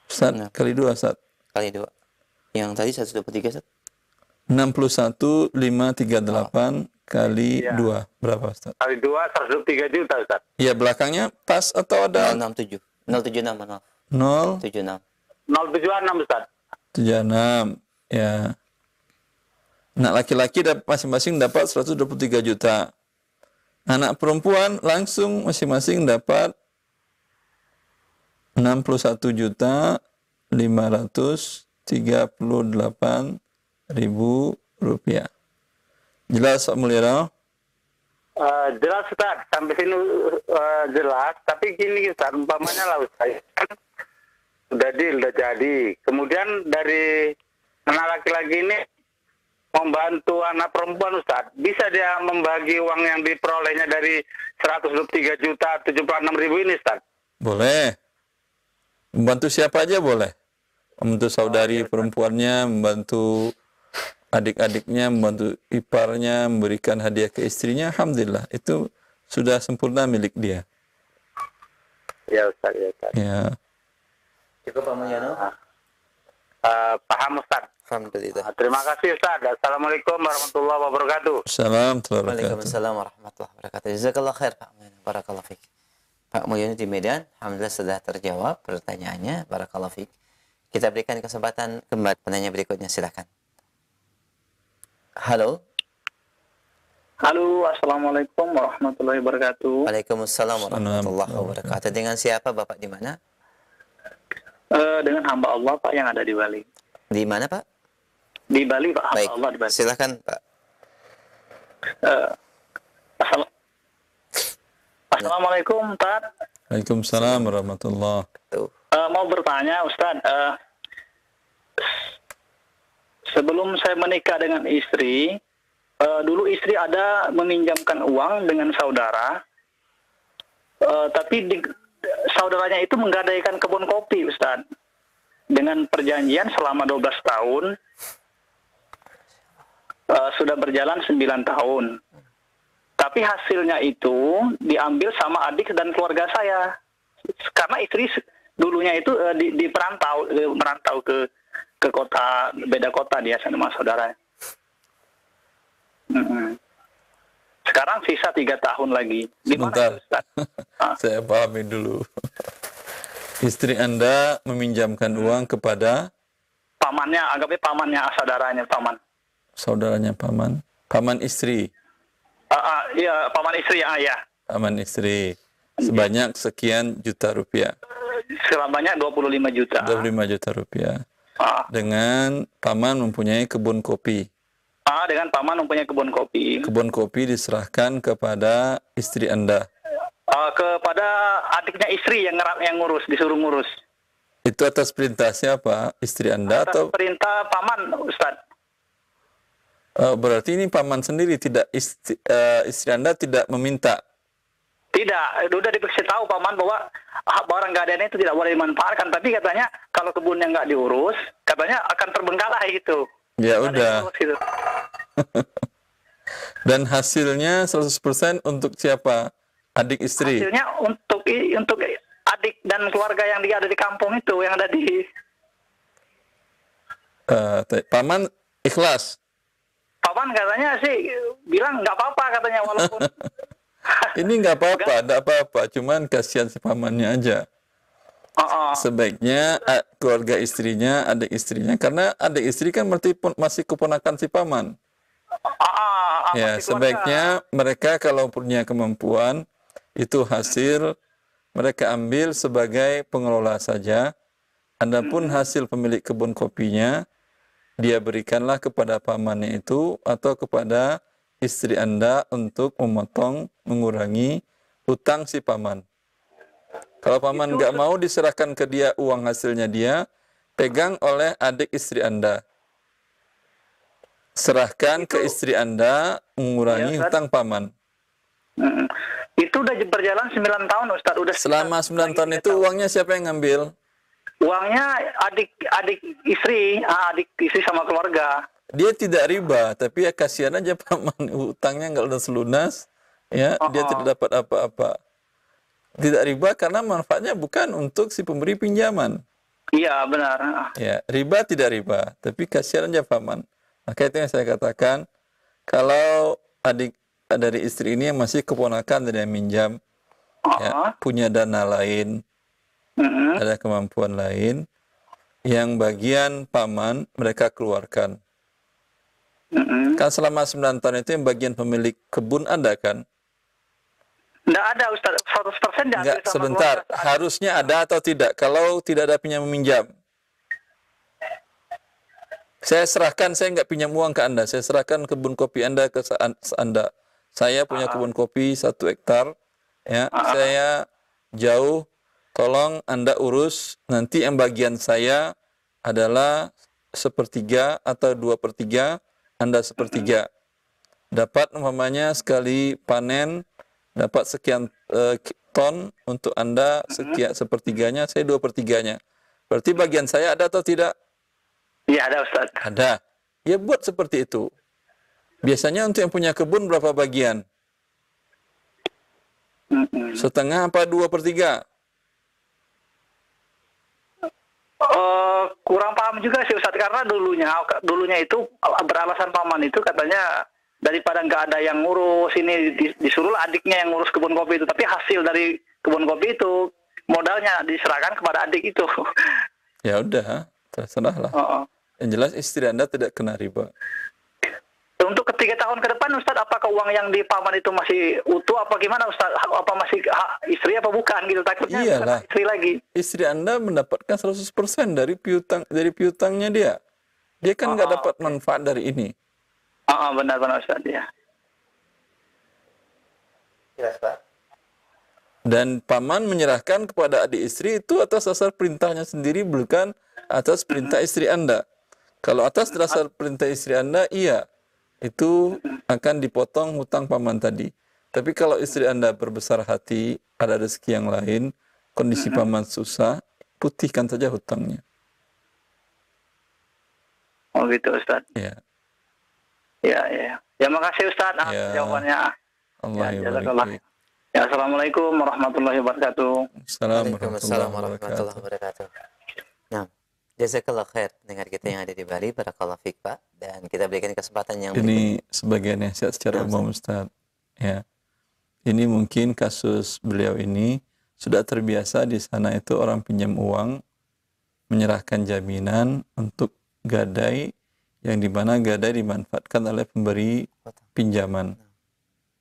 Ustaz, Nah. kali 2 Ustaz. kali 2. Yang tadi 123 Ustaz. 61,538 kali Iya. 2 berapa Ustaz? Kali 2 123 juta Ustaz. Iya, belakangnya pas atau ada 067. 076 maaf. 0 76. 076 Ustaz. 76 ya. Anak laki-laki masing-masing dapat 123 juta. Anak perempuan langsung masing-masing dapat 61 juta 538.000 rupiah. Jelas Pak Mulyono? Jelas Ustaz, sampai sini jelas. Tapi gini Ustaz, umpamanya lah Ustaz, kan udah jadi. Kemudian dari anak laki-laki ini membantu anak perempuan Ustaz, bisa dia membagi uang yang diperolehnya dari 123 juta 76.000 ini Ustaz? Boleh. Membantu siapa aja boleh. Membantu saudari perempuannya, membantu adik-adiknya, membantu iparnya, memberikan hadiah ke istrinya. Alhamdulillah, itu sudah sempurna milik dia. Ya Ustaz, ya Ustaz. Ya. Cukup Pak Mulyono? Paham Ustaz. Alhamdulillah. Terima kasih Ustaz. Assalamualaikum warahmatullahi wabarakatuh. Salam warahmatullahi wabarakatuh. Waalaikumsalam warahmatullahi wabarakatuh. Jazakallah khair Pak Mulyono. Barakallahu fiik. Pak Mulyono di Medan, alhamdulillah sudah terjawab pertanyaannya. Barakallahu fiik. Kita berikan kesempatan ke penanya berikutnya, silakan. Halo. Halo, assalamualaikum warahmatullahi wabarakatuh. Waalaikumsalam warahmatullahi wabarakatuh. Dengan siapa Bapak di mana? Dengan hamba Allah Pak yang ada di Bali. Di mana Pak? Di Bali Pak, hamba Baik, Allah di Bali. silakan Pak. Assalamualaikum Ustaz. Waalaikumsalam warahmatullahi wabarakatuh. Mau bertanya Ustaz, sebelum saya menikah dengan istri, dulu istri ada meminjamkan uang dengan saudara. Tapi saudaranya itu menggadaikan kebun kopi, Ustaz. Dengan perjanjian selama 12 tahun, sudah berjalan 9 tahun. Tapi hasilnya itu diambil sama adik dan keluarga saya. Karena istri dulunya itu merantau ke kota, beda kota dia sama saudara. Sekarang sisa 3 tahun lagi. Sebentar, saya pahami dulu. Istri Anda meminjamkan uang kepada pamannya, anggapnya pamannya, saudaranya, paman. Saudaranya paman, paman istri. Iya, paman istri ya, ayah. Paman istri. Sebanyak sekian juta rupiah. Sebanyak 25 juta. 25 juta rupiah. Dengan paman mempunyai kebun kopi. Dengan paman mempunyai kebun kopi. Kebun kopi diserahkan kepada istri Anda. Kepada adiknya istri yang ngurus, disuruh ngurus. Itu atas perintah siapa? Istri Anda Atas atau perintah paman, Ustaz? berarti ini paman sendiri, tidak istri Anda tidak meminta. Tidak, udah dikasih tahu paman bahwa barang gadaian itu tidak boleh dimanfaatkan. Tapi katanya kalau kebunnya nggak diurus, katanya akan terbengkalai gitu. Ya udah. Gitu. Dan hasilnya 100% untuk siapa? Adik istri. Hasilnya untuk adik dan keluarga yang dia ada di kampung itu, yang ada di paman ikhlas. paman katanya sih bilang nggak apa-apa katanya, walaupun Ini nggak apa-apa, ada apa-apa, cuman kasihan si pamannya aja. Sebaiknya keluarga istrinya, adik istrinya, karena adik istri kan masih keponakan si paman. Ya, sebaiknya mereka kalau punya kemampuan, itu hasil mereka ambil sebagai pengelola saja. Adapun hasil pemilik kebun kopinya, dia berikanlah kepada pamannya itu atau kepada istri Anda untuk memotong, mengurangi hutang si paman. Kalau paman nggak mau, diserahkan ke dia uang hasilnya dia, pegang oleh adik istri Anda. Serahkan ke istri Anda, mengurangi hutang paman. Itu udah berjalan 9 tahun, Ustaz. Selama 9 tahun itu uangnya siapa yang ngambil? Uangnya adik istri sama keluarga. Dia tidak riba, tapi ya kasihan aja paman, hutangnya nggak lunas, ya dia tidak dapat apa-apa. Tidak riba karena manfaatnya bukan untuk si pemberi pinjaman. Iya, benar. Ya, riba tidak riba, tapi kasihan aja paman. Maka itu yang saya katakan, kalau adik dari istri ini yang masih keponakan dari yang minjam, ya, punya dana lain, ada kemampuan lain, yang bagian paman mereka keluarkan. Kan selama 9 tahun itu yang bagian pemilik kebun ada kan? Nggak ada, Ustaz. 100% diambil sama sebentar. keluarga. Harusnya ada atau tidak? Kalau tidak ada pinjam meminjam, saya serahkan, saya nggak pinjam uang ke Anda. Saya serahkan kebun kopi Anda ke Anda. Saya punya kebun kopi 1 hektar. Ya, saya jauh. Tolong Anda urus. Nanti yang bagian saya adalah 1/3 atau 2/3. Anda 1/3. Dapat umpamanya sekali panen dapat sekian ton, untuk Anda sekian 1/3-nya, saya 2/3-nya. Berarti bagian saya ada atau tidak? Iya, ada, Ustaz. Ada. Ya buat seperti itu. Biasanya untuk yang punya kebun berapa bagian? Setengah apa 2/3? Kurang paham juga sih, Ustaz, karena dulunya itu beralasan paman itu katanya daripada nggak ada yang ngurus ini, disuruhlah adiknya yang ngurus kebun kopi itu. Tapi hasil dari kebun kopi itu modalnya diserahkan kepada adik itu. Ya udah, terserahlah. Yang jelas istri Anda tidak kena riba. Untuk 3 tahun ke depan, Ustaz, apakah uang yang di paman itu masih utuh apa gimana, Ustaz? Apa masih hak istri apa bukan gitu? Takutnya Iyalah. istri lagi. Istri Anda mendapatkan 100% dari piutangnya dia. Dia kan nggak dapat manfaat dari ini. Benar-benar, Ustaz, ya. Jelas, Pak. Dan paman menyerahkan kepada adik istri itu atas dasar perintahnya sendiri, bukan atas perintah istri Anda. Kalau atas dasar perintah istri Anda, iya, itu akan dipotong hutang paman tadi. Tapi kalau istri Anda berbesar hati, ada rezeki yang lain, kondisi paman susah, putihkan saja hutangnya. Oh gitu Ustaz. Ya. Ya, ya. Ya makasih Ustaz atas Ya. jawabannya. Allah Ya, ya jazakallah. barik. Ya, Assalamualaikum warahmatullahi wabarakatuh. Assalamualaikum Waalaikumsalam warahmatullahi warahmatullahi wabarakatuh. wabarakatuh. Nah, jazakallah khair pendengar kita yang ada di Bali, barakallahu fiik Pak. Dan kita berikan kesempatan yang Ini sebagai nasihat secara Nah, umum Ustaz. Ya. Ini mungkin kasus beliau ini sudah terbiasa di sana itu orang pinjam uang menyerahkan jaminan untuk gadai yang dimana gadai dimanfaatkan oleh pemberi pinjaman.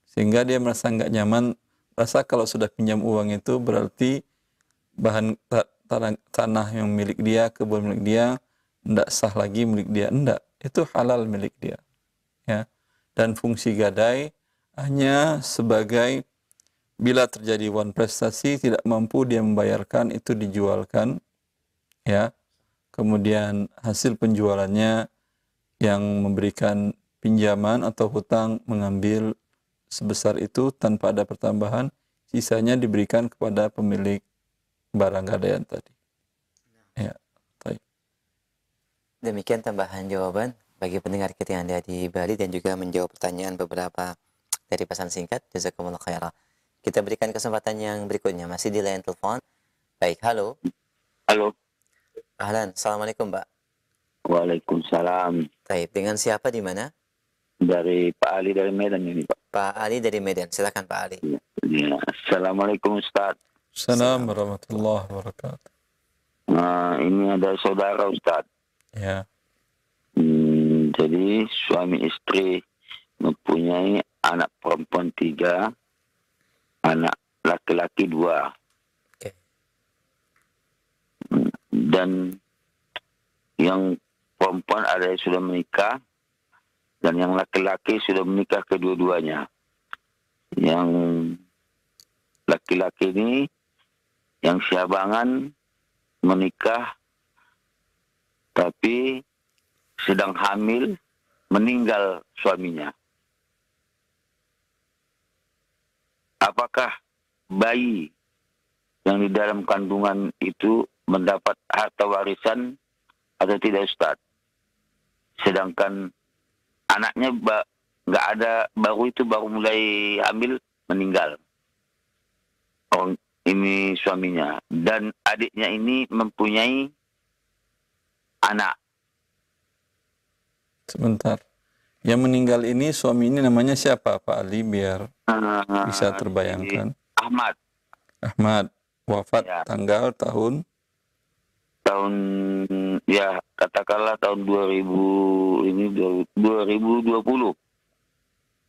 Sehingga dia merasa nggak nyaman, rasa kalau sudah pinjam uang itu berarti bahan tanah yang milik dia, kebun milik dia, tidak sah lagi milik dia. Enggak, itu halal milik dia. Ya. Dan fungsi gadai hanya sebagai bila terjadi wan prestasi tidak mampu dia membayarkan, itu dijualkan, ya. Kemudian hasil penjualannya yang memberikan pinjaman atau hutang mengambil sebesar itu tanpa ada pertambahan, sisanya diberikan kepada pemilik barang gadaian tadi. Ya, baik. demikian tambahan jawaban bagi pendengar kita yang ada di Bali dan juga menjawab pertanyaan beberapa dari pesan singkat. Jazakumullah khairan. Kita berikan kesempatan yang berikutnya, masih di line telepon. Baik, halo. Halo. Ahlan, assalamualaikum Pak. Waalaikumsalam. Baik, dengan siapa di mana? Dari Pak Ali dari Medan ini, Pak. Pak Ali dari Medan. Silakan Pak Ali. Ya. Assalamualaikum Ustaz. Assalamualaikum warahmatullahi wabarakatuh. Ini ada saudara Ustaz. Ya. Jadi suami istri mempunyai anak perempuan 3, anak laki-laki 2. Oke. Dan yang perempuan ada yang sudah menikah dan yang laki-laki sudah menikah kedua-duanya. Yang laki-laki ini yang syabangan menikah tapi sedang hamil, meninggal suaminya. Apakah bayi yang di dalam kandungan itu mendapat harta warisan atau tidak Ustaz? Sedangkan anaknya nggak ada, baru mulai hamil, meninggal. Orang ini suaminya. Dan adiknya ini mempunyai anak. Sebentar. Yang meninggal ini, suami ini namanya siapa Pak Ali biar bisa terbayangkan? Ahmad. Ahmad. Wafat Ya. tanggal tahun Ya katakanlah tahun 2020.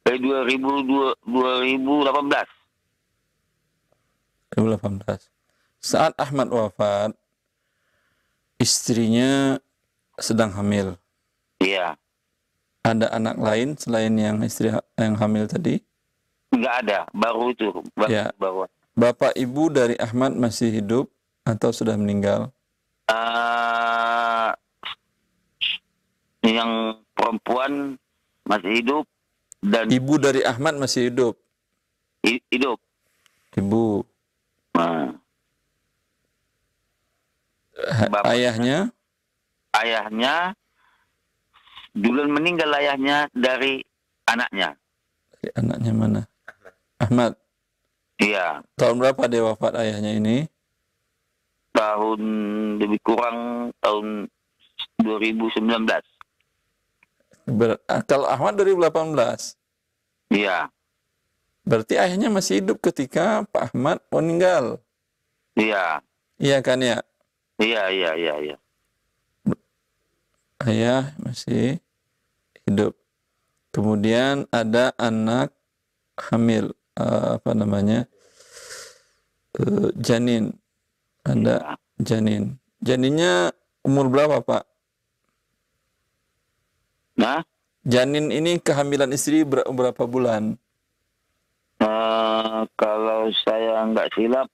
2018. Saat Ahmad wafat, istrinya sedang hamil. Iya. Ada anak lain selain yang istri yang hamil tadi? Nggak ada, baru itu. Ya. Baru. Bapak ibu dari Ahmad masih hidup atau sudah meninggal? Yang perempuan masih hidup dan Ibu dari Ahmad masih hidup. hidup. Ibu. Bapak- Ayahnya Duluan meninggal ayahnya dari anaknya. dari anaknya mana? Ahmad. Iya, Tahun berapa dia wafat ayahnya ini? tahun lebih kurang tahun 2019. Kalau Ahmad 2018. Iya, Berarti ayahnya masih hidup ketika Pak Ahmad meninggal. iya, Iya kan ya? iya. Ayah masih hidup. Kemudian ada anak hamil, janin. Ada janin. Janinnya umur berapa Pak? Nah, Janin ini kehamilan istri berapa bulan? kalau saya nggak silap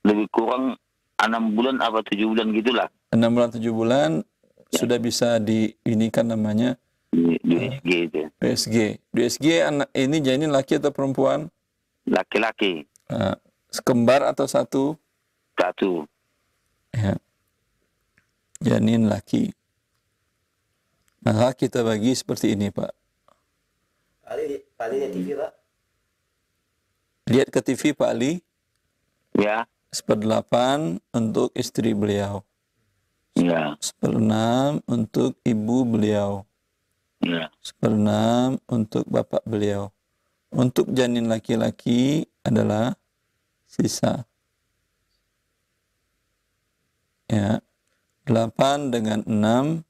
lebih kurang 6 bulan apa 7 bulan gitulah. 6 bulan 7 bulan sudah bisa ini kan namanya Di SG itu. DSG anak ini janin laki atau perempuan? Laki-laki. Sekembar atau satu? Satu. Ya. Janin laki. Maka kita bagi seperti ini, Pak. Pak Ali lihat TV, Pak. Lihat ke TV, Pak Ali. Ya. 1/8 untuk istri beliau. Ya. 1/6 untuk ibu beliau. Ya. 1/6 untuk bapak beliau. Untuk janin laki-laki adalah sisa. Ya. 8 dengan 6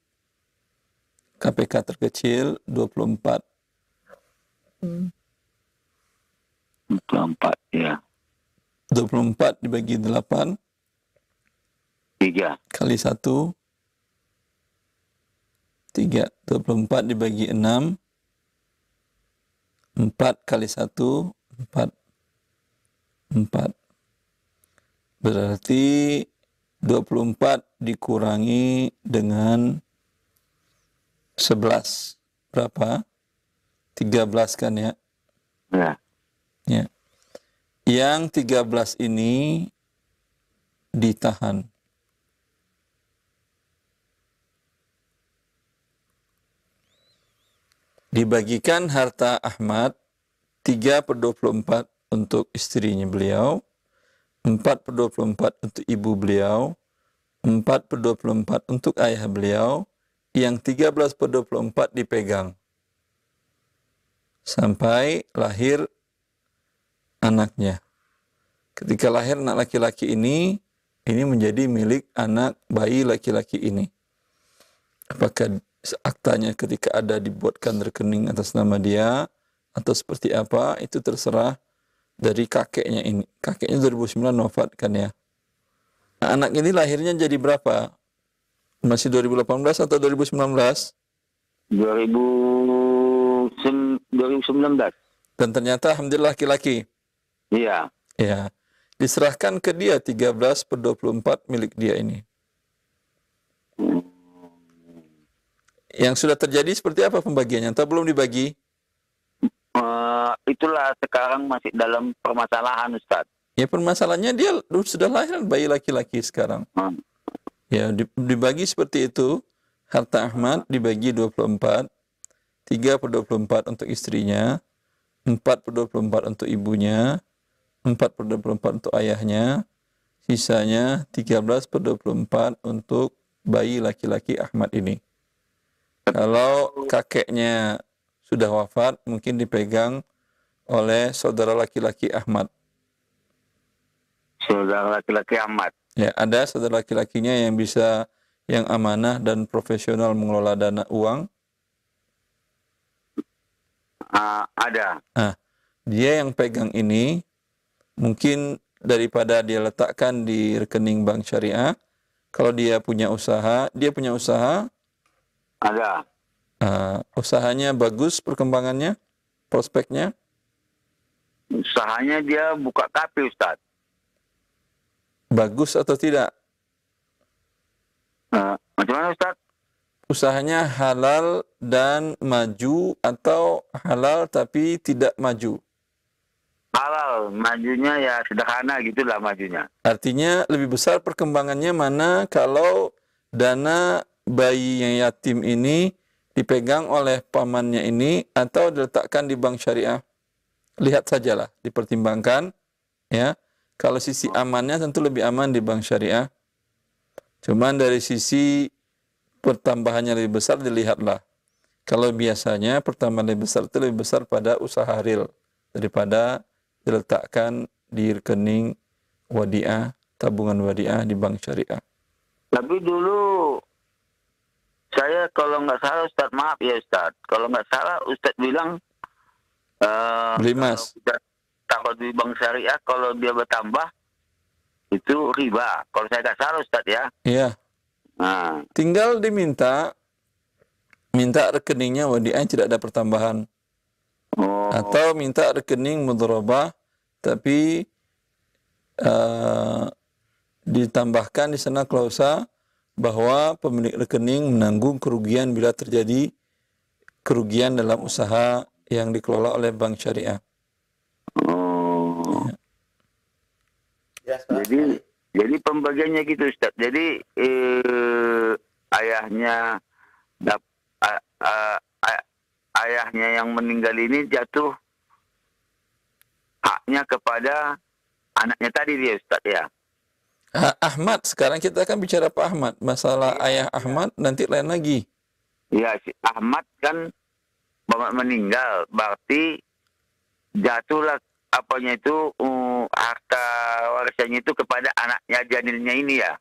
KPK terkecil 24. 24, ya. 24 dibagi 8 3. kali 1 3. 24 dibagi 6 4 kali 1 4. 4. Berarti 24 dikurangi dengan 11. Berapa? 13 kan ya? Ya. Ya. Yang 13 ini ditahan. Dibagikan harta Ahmad 3/24 untuk istrinya beliau, 4/24 untuk ibu beliau, 4/24 untuk ayah beliau, yang 13/24 dipegang sampai lahir anaknya. Ketika lahir anak laki-laki ini menjadi milik anak bayi laki-laki ini. Apakah aktanya ketika ada dibuatkan rekening atas nama dia atau seperti apa, itu terserah dari kakeknya ini. Kakeknya 2009 wafat kan ya. Nah, anak ini lahirnya jadi berapa? Masih 2018 atau 2019? 2019. Dan ternyata alhamdulillah laki-laki. Iya. Ya. Diserahkan ke dia 13/24 milik dia ini. Yang sudah terjadi seperti apa pembagiannya? Atau belum dibagi? Itulah sekarang masih dalam permasalahan, Ustaz. Ya permasalahannya dia sudah lahir bayi laki-laki sekarang. Ya dibagi seperti itu. Harta Ahmad dibagi 24. 3/24 untuk istrinya. 4/24 untuk ibunya. 4/24 untuk ayahnya. Sisanya 13/24 untuk bayi laki-laki Ahmad ini. Kalau kakeknya sudah wafat, mungkin dipegang oleh saudara laki-laki Ahmad. Saudara laki-laki Ahmad. Ya, ada saudara laki-lakinya yang bisa, yang amanah dan profesional mengelola dana uang. Ada. Nah, dia yang pegang ini, mungkin daripada dia letakkan di rekening bank syariah, kalau dia punya usaha, Ada. Usahanya bagus perkembangannya, prospeknya. Usahanya dia buka kafe, Ustaz. Bagus atau tidak? Macam mana, Ustaz? Usahanya halal dan maju atau halal tapi tidak maju? Halal, majunya ya sederhana gitulah majunya. Artinya lebih besar perkembangannya mana kalau dana bayi yang yatim ini dipegang oleh pamannya ini atau diletakkan di bank syariah? Lihat sajalah, dipertimbangkan ya. Kalau sisi amannya tentu lebih aman di bank syariah. Cuman dari sisi pertambahannya lebih besar dilihatlah. Kalau biasanya pertambahan lebih besar itu lebih besar pada usaha real daripada diletakkan di rekening wadiah, tabungan wadiah di bank syariah. Tapi dulu saya kalau nggak salah, Ustaz, maaf ya Ustaz, kalau nggak salah Ustaz bilang Beli emas. Kalau di bank syariah kalau dia bertambah itu riba. Kalau saya nggak salah, Ustaz ya. Iya. Nah, Tinggal minta rekeningnya wadiah yang tidak ada pertambahan. Atau minta rekening mudharabah tapi ditambahkan di sana klausa bahwa pemilik rekening menanggung kerugian bila terjadi kerugian dalam usaha yang dikelola oleh bank syariah. Oh. Jelas, Pak? Jadi pembagiannya gitu Ustaz. Jadi ayahnya ayahnya yang meninggal ini jatuh haknya kepada anaknya tadi dia Ustaz ya. Ahmad, sekarang kita akan bicara Pak Ahmad. Masalah ayah Ahmad nanti lain lagi. Ya, si Ahmad kan meninggal, berarti jatuhlah apanya itu harta warisannya itu kepada anaknya janinnya ini ya.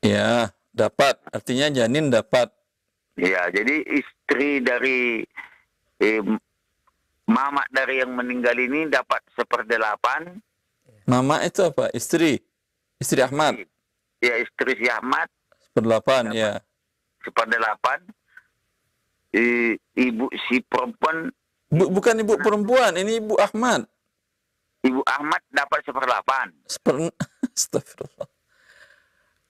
Ya, dapat. Artinya janin dapat. Ya, jadi istri dari mamak dari yang meninggal ini dapat 1/8. Mama itu apa? Istri. Istri Ahmad. Ya, istri si Ahmad 1/8, ya. 1/8. Ibu si perempuan, Bukan ibu perempuan, ini ibu Ahmad. ibu Ahmad dapat 1/8. Astagfirullah.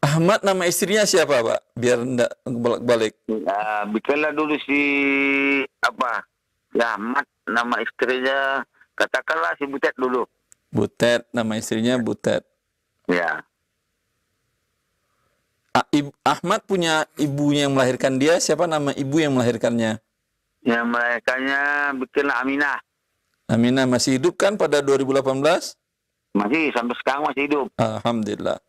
Ahmad nama istrinya siapa, Pak? Biar enggak balik-balik. Ya, bikinlah dulu si ya Ahmad, nama istrinya katakanlah si Butet dulu. Butet, nama istrinya Butet. Ya. Ahmad punya ibunya yang melahirkan dia. Siapa nama ibu yang melahirkannya? Yang melahirkannya bikinlah Aminah. Aminah masih hidup kan pada 2018? Masih, sampai sekarang masih hidup. Alhamdulillah.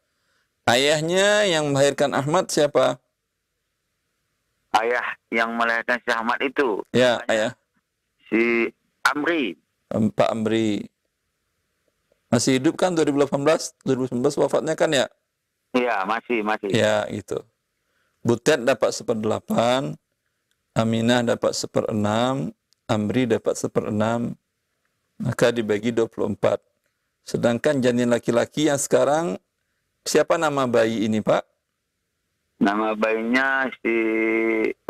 Ayahnya yang melahirkan Ahmad siapa? Ayah yang melahirkan si Ahmad itu. Ya, ayah. Si Amri. Pak Amri. Masih hidup kan 2018? 2019 wafatnya kan ya? Iya, masih. Ya, gitu. Butet dapat 1/8, Aminah dapat 1/6, Amri dapat 1/6, maka dibagi 24. Sedangkan janin laki-laki yang sekarang, siapa nama bayi ini, Pak? Nama bayinya si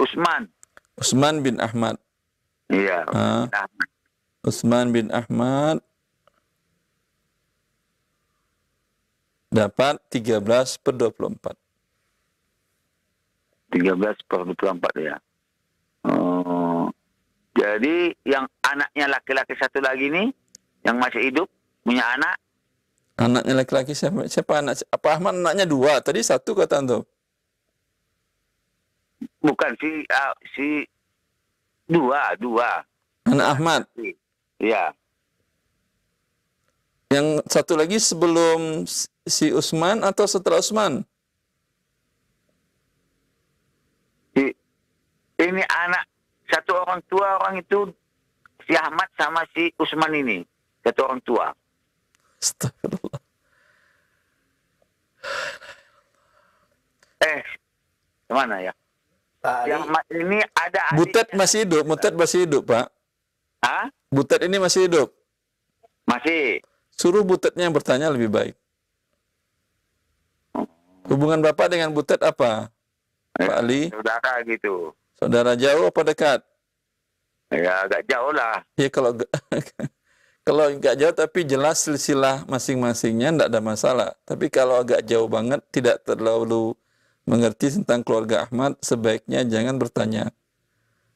Usman. Usman bin Ahmad. Iya, Ahmad. Usman bin Ahmad dapat 13/24. 13/24 ya. Oh. Jadi yang anaknya laki-laki satu lagi nih, yang masih hidup, punya anak. Anaknya laki-laki siapa? Siapa anak? Apa Ahmad anaknya 2? Tadi 1 kata antum. Bukan si dua. Anak Ahmad. Iya. Yang satu lagi sebelum si Usman atau setelah Usman? Ini anak satu orang tua, orang itu si Ahmad sama si Usman ini. Satu orang tua. Astagfirullah. Kemana ya? Pak Yang Ali, ini ada Butet adiknya. masih hidup, Butet masih hidup, Pak. Hah? Butet ini masih hidup. Masih. Suruh Butetnya yang bertanya lebih baik. Hubungan Bapak dengan Butet apa? Pak Ali? Saudara gitu. Saudara jauh apa dekat? Ya agak jauh lah. Ya kalau kalau nggak jauh tapi jelas silsilah masing-masingnya nggak ada masalah. Tapi kalau agak jauh banget, tidak terlalu mengerti tentang keluarga Ahmad, sebaiknya jangan bertanya.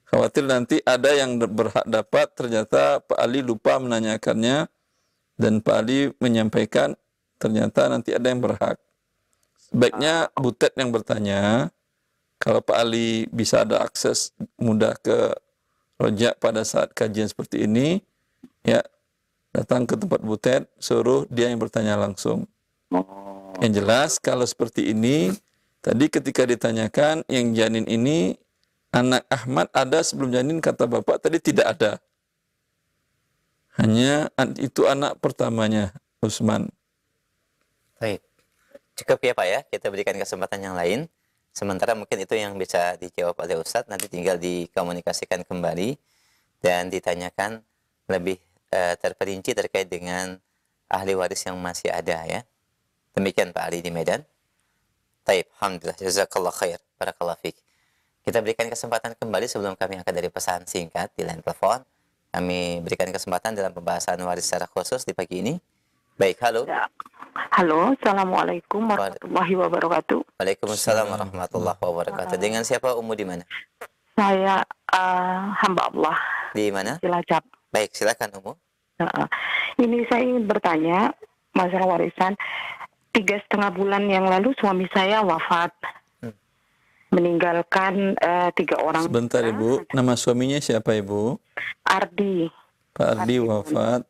Khawatir nanti ada yang berhak dapat, ternyata Pak Ali lupa menanyakannya, dan Pak Ali menyampaikan, ternyata nanti ada yang berhak. Sebaiknya Butet yang bertanya. Kalau Pak Ali bisa ada akses mudah ke Rojak pada saat kajian seperti ini, ya datang ke tempat Butet, suruh dia yang bertanya langsung. Yang jelas kalau seperti ini, tadi ketika ditanyakan yang janin ini anak Ahmad ada sebelum janin, kata Bapak tadi tidak ada. Hanya itu anak pertamanya, Usman. baik. Cukup ya Pak ya, kita berikan kesempatan yang lain. Sementara mungkin itu yang bisa dijawab oleh Ustadz, nanti tinggal dikomunikasikan kembali dan ditanyakan lebih terperinci terkait dengan ahli waris yang masih ada ya. Demikian Pak Ali di Medan. Taib, alhamdulillah, jazakallah khair, barakallah fiik. Kita berikan kesempatan kembali sebelum kami angkat dari pesan singkat di line telepon. Kami berikan kesempatan dalam pembahasan waris secara khusus di pagi ini. Baik, halo. Ya. Halo, Assalamualaikum warahmatullahi wabarakatuh. Waalaikumsalam warahmatullahi wabarakatuh. Dengan siapa Ummu di mana? Saya hamba Allah Di mana? Cilacap. Baik, silakan Umu. Ini saya ingin bertanya masalah warisan. 3,5 bulan yang lalu suami saya wafat, meninggalkan 3 orang. Sebentar Ibu, nama suaminya siapa Ibu? Ardi. Pak Ardi wafat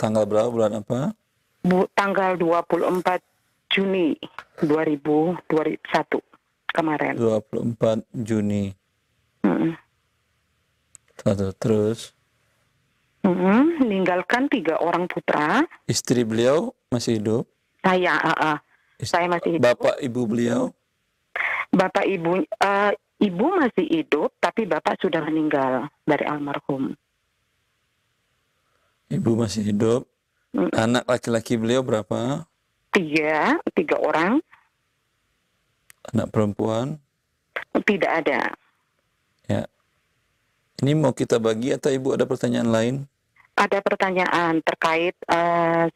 tanggal berapa, bulan apa? Tanggal 24 Juni 2021 kemarin. 24 Juni. Terus Meninggalkan 3 orang putra. istri beliau masih hidup? Saya masih hidup. Bapak ibu beliau? Bapak ibu ibu masih hidup, tapi bapak sudah meninggal dari almarhum. Ibu masih hidup. Anak laki-laki beliau berapa? 3 orang. Anak perempuan? Tidak ada. Ya. Ini mau kita bagi atau Ibu ada pertanyaan lain? Ada pertanyaan terkait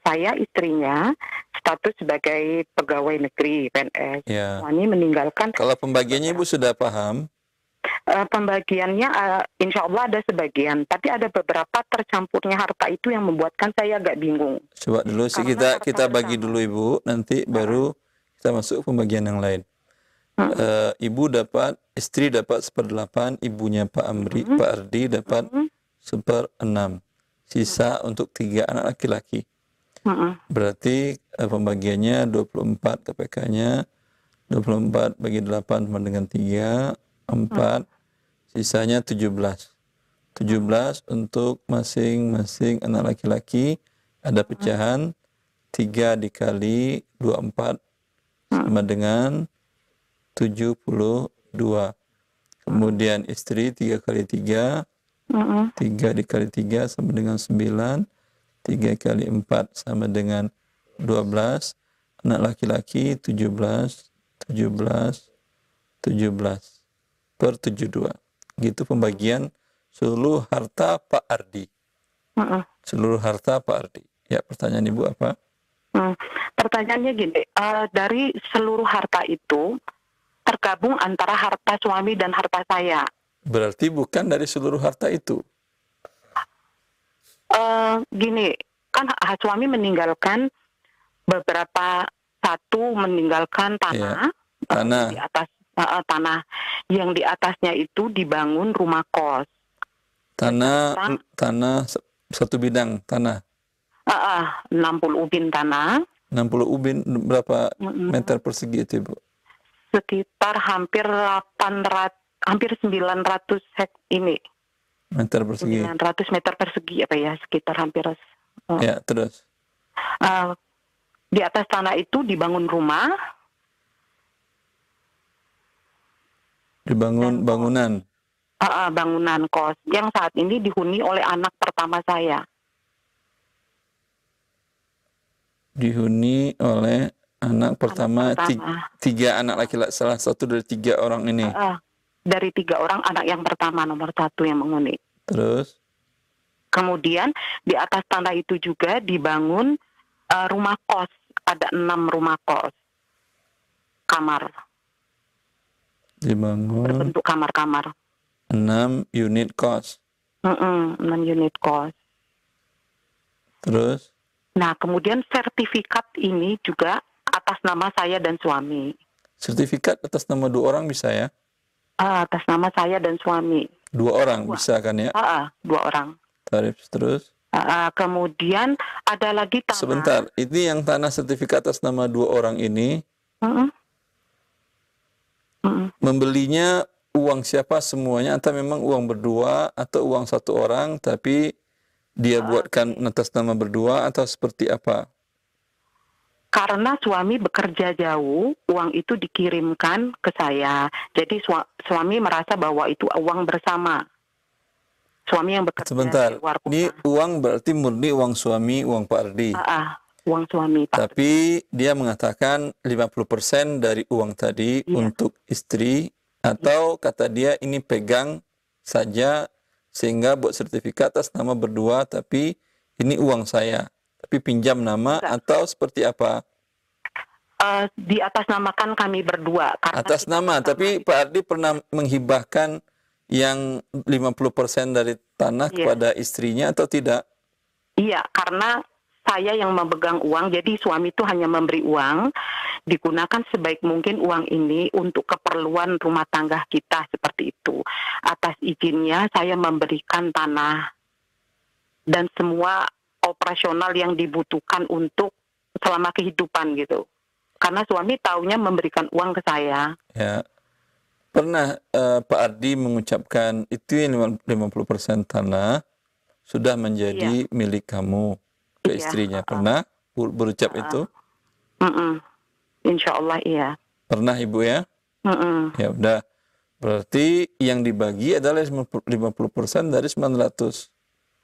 saya istrinya status sebagai pegawai negeri PNS. Ya. Suami meninggalkan. Kalau pembagiannya Ibu sudah paham? Pembagiannya insya Allah ada sebagian, tapi ada beberapa tercampurnya harta itu yang membuatkan saya agak bingung. Coba dulu sih kita bagi dulu Ibu, nanti baru kita masuk pembagian yang lain. Ibu dapat, istri dapat 1/8, ibunya Pak Ardi dapat 1/6. Sisa untuk 3 anak laki-laki. Berarti pembagiannya 24 KPK-nya, 24 bagi 8 sama dengan 3, 4, sisanya 17. 17 untuk masing-masing anak laki-laki, ada pecahan 3 dikali 24 sama dengan 72. Kemudian istri 3 kali 3, 3 dikali 3 sama dengan 9, 3 kali 4 sama dengan 12, anak laki-laki 17, 17, 17 per 72. Gitu pembagian seluruh harta Pak Ardi. Seluruh harta Pak Ardi. Ya, pertanyaan Ibu apa? Pertanyaannya gini, dari seluruh harta itu tergabung antara harta suami dan harta saya. Berarti bukan dari seluruh harta itu. Gini, kan suami meninggalkan beberapa, meninggalkan tanah, tanah. Di atas tanah yang di atasnya itu dibangun rumah kos. Tanah satu bidang tanah. 60 ubin tanah. 60 ubin berapa meter persegi itu, Bu? Sekitar hampir 900 meter persegi. 900 meter persegi apa ya, sekitar hampir. Ya, terus. Di atas tanah itu dibangun rumah. Dibangun bangunan. Bangunan kos yang saat ini dihuni oleh anak pertama saya. Dihuni oleh anak pertama. 3 anak laki-laki, salah satu dari 3 orang ini. Dari 3 orang, anak yang pertama nomor 1 yang menghuni. Terus? Kemudian di atas tanah itu juga dibangun rumah kos, ada 6 rumah kos, kamar. Dibangun. Berbentuk kamar-kamar. 6 unit kos. 6 unit kos. Terus? Nah, kemudian sertifikat ini juga atas nama saya dan suami. Sertifikat atas nama 2 orang bisa ya? Atas nama saya dan suami. 2 orang bisa kan ya? 2 orang. Tarif terus? Kemudian ada lagi tanah. Sebentar, ini yang tanah sertifikat atas nama 2 orang ini. Membelinya uang siapa semuanya? Atau memang uang berdua atau uang 1 orang tapi dia buatkan atas nama berdua atau seperti apa? Karena suami bekerja jauh, uang itu dikirimkan ke saya. Jadi suami merasa bahwa itu uang bersama. Suami yang bekerja Sebentar, di luar kota. ini uang berarti murni uang suami, uang Pak Ardi. Uang suami, Pak. Tapi dia mengatakan 50% dari uang tadi untuk istri, atau kata dia ini pegang saja sehingga buat sertifikat atas nama berdua, tapi ini uang saya, tapi pinjam nama atau seperti apa? Di atas namakan kami berdua. Karena atas nama, tapi Pak Ardi pernah menghibahkan yang 50% dari tanah kepada istrinya atau tidak? Iya, karena saya yang memegang uang, jadi suami itu hanya memberi uang, digunakan sebaik mungkin uang ini untuk keperluan rumah tangga kita, seperti itu. Atas izinnya saya memberikan tanah dan semua operasional yang dibutuhkan untuk selama kehidupan gitu. Karena suami taunya memberikan uang ke saya. Ya. Pernah Pak Ardi mengucapkan itu yang 50% tanah sudah menjadi milik kamu ke istrinya. Pernah berucap itu? Insya Allah iya. Pernah Ibu ya? Ya udah. Berarti yang dibagi adalah 50% dari 900.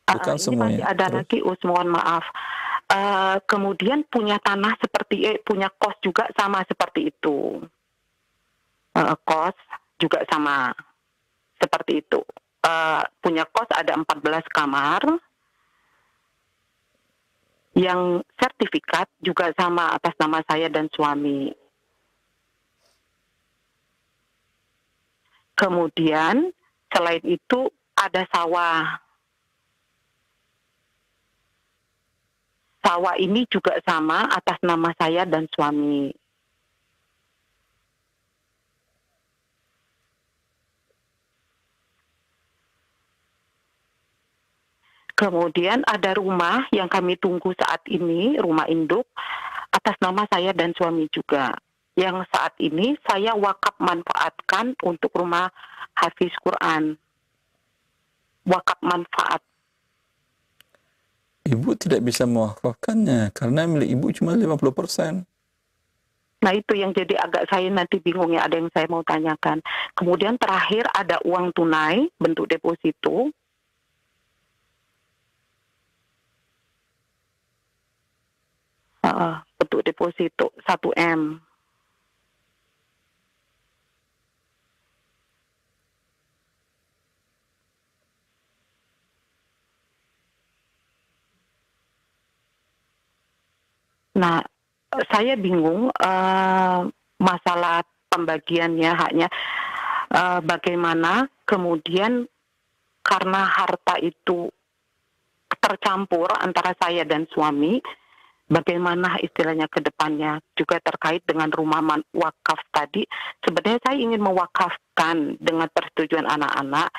Bukan Ini semuanya. masih ada lagi, mohon maaf. Kemudian punya tanah seperti punya kos juga sama seperti itu. Kos juga sama seperti itu. Punya kos ada 14 kamar. Yang sertifikat juga sama atas nama saya dan suami. Kemudian selain itu ada sawah. Sawah ini juga sama atas nama saya dan suami. Kemudian ada rumah yang kami tunggu saat ini, rumah induk, atas nama saya dan suami juga. Yang saat ini saya wakaf manfaatkan untuk rumah hafiz Quran. Wakaf manfaat. Ibu tidak bisa mewakafkannya karena milik Ibu cuma 50%. Nah itu yang jadi agak saya nanti bingung ya, ada yang saya mau tanyakan. Kemudian terakhir ada uang tunai bentuk deposito. Bentuk deposito 1M. Nah, saya bingung masalah pembagiannya, haknya bagaimana kemudian karena harta itu tercampur antara saya dan suami, bagaimana istilahnya ke depannya, juga terkait dengan rumah wakaf tadi. Sebenarnya saya ingin mewakafkan dengan persetujuan anak-anak,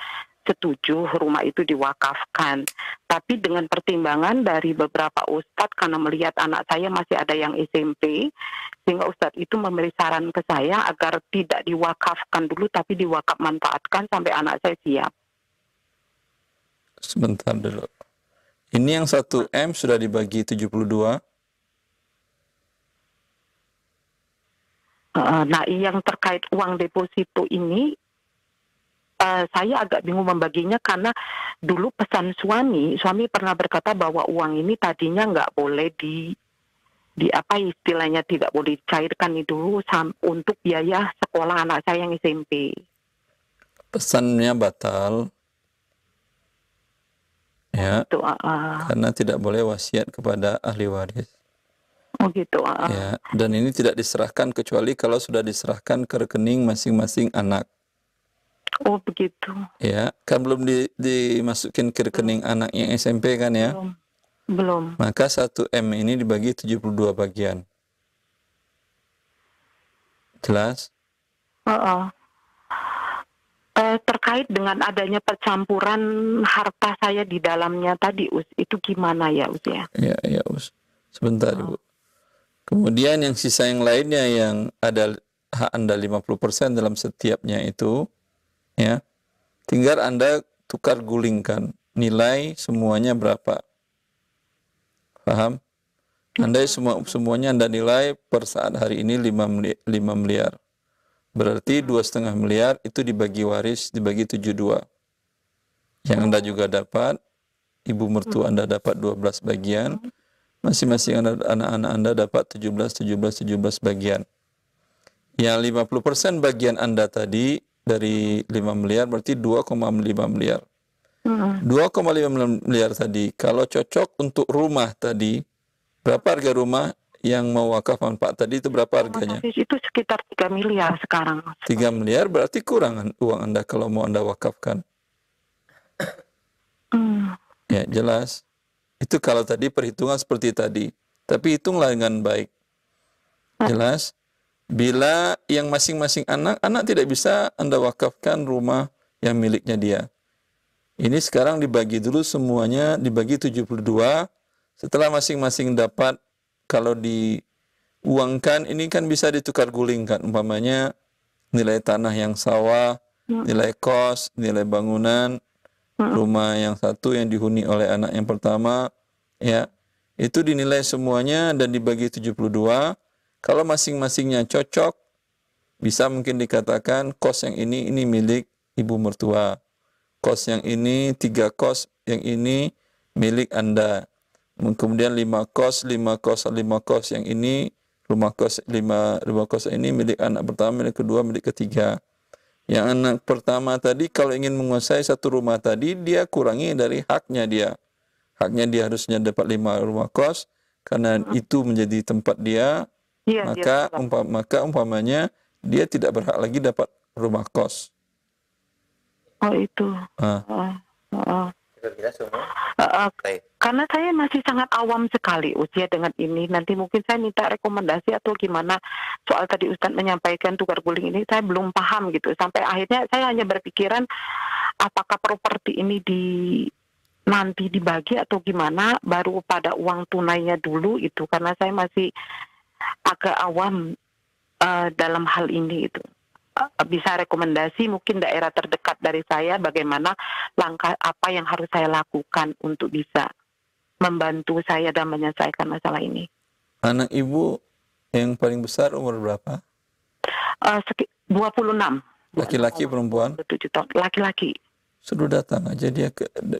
setuju rumah itu diwakafkan. Tapi dengan pertimbangan dari beberapa ustadz, karena melihat anak saya masih ada yang SMP, sehingga ustadz itu memberi saran ke saya agar tidak diwakafkan dulu, tapi diwakaf manfaatkan sampai anak saya siap. Sebentar dulu. Ini yang 1M sudah dibagi 72. Nah, yang terkait uang deposito ini, saya agak bingung membaginya karena dulu pesan suami pernah berkata bahwa uang ini tadinya nggak boleh di apa istilahnya, tidak boleh dicairkan itu untuk biaya sekolah anak saya yang SMP. Pesannya batal. Ya. Itu, karena tidak boleh wasiat kepada ahli waris. Oh gitu. Ya, dan ini tidak diserahkan kecuali kalau sudah diserahkan ke rekening masing-masing anak. Oh begitu. Ya, kan belum dimasukin ke rekening anak yang SMP kan ya? Belum. Maka 1M ini dibagi 72 bagian. Jelas? Terkait dengan adanya percampuran harta saya di dalamnya tadi, Us, itu gimana ya, Us ya? Ya, Us. Sebentar, Ibu. Kemudian yang sisa yang lainnya yang ada hak Anda 50% dalam setiapnya itu, ya, tinggal Anda tukar gulingkan nilai semuanya berapa. Paham? Anda semuanya Anda nilai per saat hari ini 5 miliar. Berarti 2,5 miliar itu dibagi waris, dibagi 72. Yang Anda juga dapat, ibu mertua Anda dapat 12 bagian, masing-masing anak-anak Anda dapat 17 bagian. Yang 50% bagian Anda tadi dari 5 miliar berarti 2,5 miliar. 2,5 miliar tadi, kalau cocok untuk rumah tadi, berapa harga rumah yang mau wakaf manfaat tadi itu berapa harganya? Mas Hafiz, itu sekitar 3 miliar sekarang. 3 miliar berarti kurang uang Anda kalau mau Anda wakafkan. Ya, jelas. Itu kalau tadi perhitungan seperti tadi. Tapi hitunglah dengan baik. Jelas. Bila yang masing-masing anak tidak bisa Anda wakafkan rumah yang miliknya dia. Ini sekarang dibagi dulu semuanya, dibagi 72. Setelah masing-masing dapat, kalau diuangkan, ini kan bisa ditukar gulingkan. Umpamanya nilai tanah yang sawah, nilai kos, nilai bangunan, rumah yang satu yang dihuni oleh anak yang pertama, ya, itu dinilai semuanya dan dibagi 72. Kalau masing-masingnya cocok, bisa mungkin dikatakan kos yang ini milik ibu mertua. Kos yang ini 3 kos, yang ini milik Anda. Kemudian 5 kos yang ini, rumah kos 5 kos ini milik anak pertama, milik kedua, milik ketiga. Yang anak pertama tadi kalau ingin menguasai satu rumah tadi, dia kurangi dari haknya dia. Haknya dia harusnya dapat 5 rumah kos, karena itu menjadi tempat dia, maka umpamanya dia tidak berhak lagi dapat rumah kos. Oh itu. Karena saya masih sangat awam sekali usia dengan ini. Nanti mungkin saya minta rekomendasi atau gimana. Soal tadi Ustadz menyampaikan tukar guling ini, saya belum paham gitu. Sampai akhirnya saya hanya berpikiran apakah properti ini nanti dibagi atau gimana, baru pada uang tunainya dulu itu. Karena saya masih agak awam dalam hal ini itu. Bisa rekomendasi mungkin daerah terdekat dari saya, bagaimana langkah apa yang harus saya lakukan untuk bisa membantu saya dan menyelesaikan masalah ini. Anak ibu yang paling besar umur berapa? 26. Laki-laki perempuan? 27 tahun. Laki-laki. Suruh datang aja dia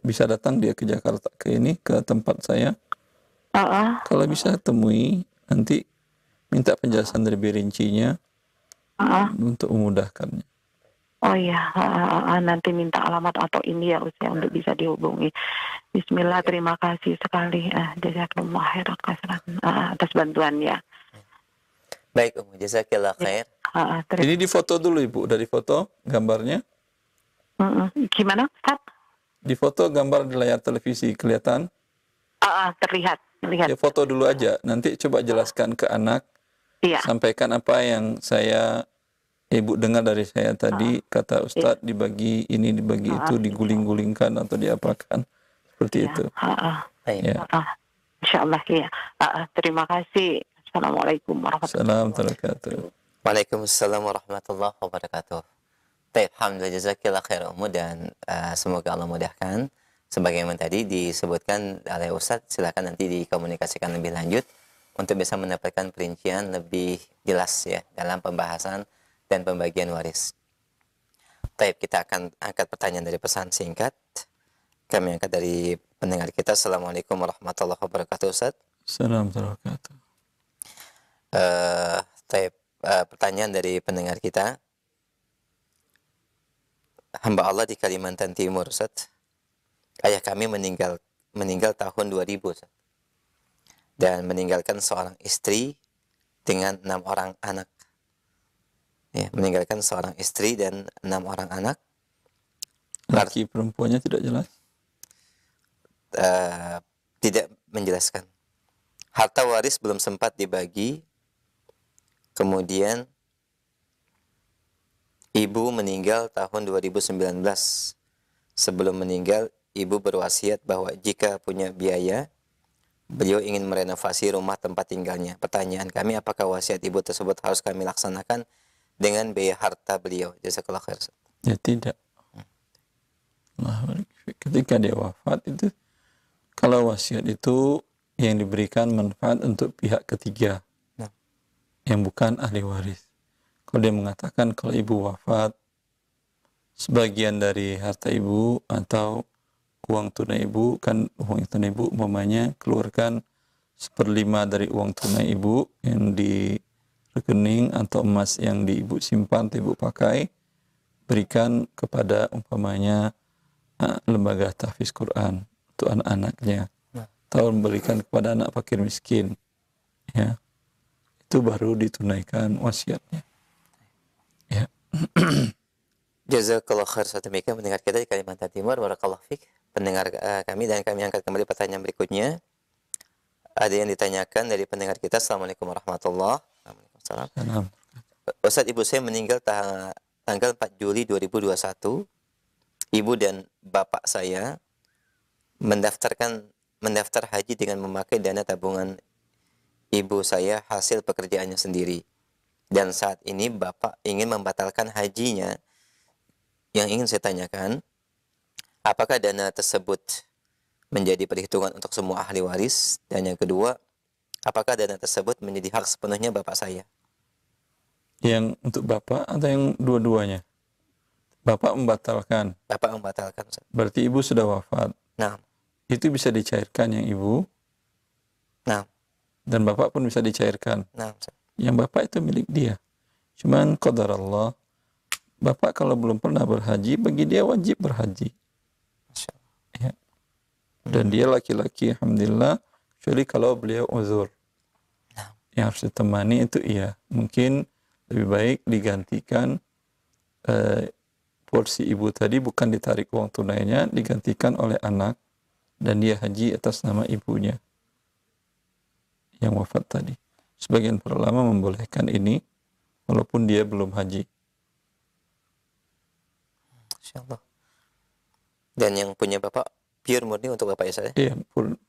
bisa datang dia ke Jakarta ke tempat saya. Kalau bisa temui, nanti minta penjelasan lebih rincinya. Untuk memudahkannya. Oh iya, nanti minta alamat atau ini ya usia untuk bisa dihubungi. Bismillah, terima kasih sekali. Jazakallah khairan atas bantuannya. Baik, jazakallah khair. Ini difoto dulu Ibu, dari foto gambarnya. Gimana Ustaz? Di foto gambar di layar televisi kelihatan? Terlihat. Ya foto dulu aja, nanti coba jelaskan ke anak. Iya. Sampaikan apa yang Ibu dengar dari saya tadi, kata Ustadz dibagi ini, dibagi itu, diguling-gulingkan atau diapakan. Seperti itu. Insyaallah ya. Terima kasih. Assalamualaikum warahmatullahi wabarakatuh. Waalaikumsalam warahmatullahi wabarakatuh. Baik, alhamdulillah jazakallah khair dan semoga Allah mudahkan. Sebagaimana tadi disebutkan oleh Ustadz, silakan nanti dikomunikasikan lebih lanjut untuk bisa mendapatkan perincian lebih jelas ya dalam pembahasan dan pembagian waris. Baik, kita akan angkat pertanyaan dari pesan singkat. Kami angkat dari pendengar kita. Assalamualaikum warahmatullahi wabarakatuh, Ustaz. Assalamualaikum warahmatullahi wabarakatuh. Pertanyaan dari pendengar kita. Hamba Allah di Kalimantan Timur, Ustaz. Ayah kami meninggal tahun 2000, Ustaz. Dan meninggalkan seorang istri dengan 6 orang anak. Ya, meninggalkan seorang istri dan 6 orang anak. Laki perempuannya tidak jelas? Tidak menjelaskan. Harta waris belum sempat dibagi. Kemudian ibu meninggal tahun 2019. Sebelum meninggal, ibu berwasiat bahwa jika punya biaya, beliau ingin merenovasi rumah tempat tinggalnya. Pertanyaan kami, apakah wasiat ibu tersebut harus kami laksanakan dengan biaya harta beliau? Jazakallah khair. Ya tidak. Ketika dia wafat itu, kalau wasiat itu yang diberikan manfaat untuk pihak ketiga, yang bukan ahli waris. Kalau dia mengatakan kalau ibu wafat, sebagian dari harta ibu atau uang tunai ibu, kan uang tunai ibu umpamanya keluarkan 1/5 dari uang tunai ibu yang di rekening atau emas yang di ibu simpan atau ibu pakai, berikan kepada umpamanya lembaga tahfiz Quran untuk anak-anaknya, atau memberikan kepada anak fakir miskin, ya, itu baru ditunaikan wasiatnya. Ya. Jazakallah khair. Demikian pendengar kita di Kalimantan Timur. Barakallahu fiik pendengar kami, dan kami angkat kembali pertanyaan berikutnya. Ada yang ditanyakan dari pendengar kita. Assalamualaikum warahmatullahi wabarakatuh. Salam. Ustaz, ibu saya meninggal tanggal 4 Juli 2021. Ibu dan bapak saya mendaftar haji dengan memakai dana tabungan ibu saya hasil pekerjaannya sendiri. Dan saat ini bapak ingin membatalkan hajinya. Yang ingin saya tanyakan, apakah dana tersebut menjadi perhitungan untuk semua ahli waris? Dan yang kedua, apakah dana tersebut menjadi hak sepenuhnya bapak saya? Yang untuk bapak atau yang dua-duanya? Bapak membatalkan. Bapak membatalkan, Ustaz. Berarti ibu sudah wafat. Nah, Itu bisa dicairkan yang ibu. nah, Dan bapak pun bisa dicairkan. nah, Ustaz. Yang bapak itu milik dia. Cuman qadar Allah, bapak kalau belum pernah berhaji, bagi dia wajib berhaji. Masya Allah. Ya. Dan dia laki-laki, alhamdulillah, kecuali kalau beliau uzur. Nah. Yang harus ditemani itu iya. Mungkin lebih baik digantikan porsi ibu tadi, bukan ditarik uang tunainya, digantikan oleh anak, dan dia haji atas nama ibunya yang wafat tadi. Sebagian para ulama membolehkan ini, walaupun dia belum haji. Masya Allah. Dan yang punya bapak pure murni untuk bapak ya, saya? Iya,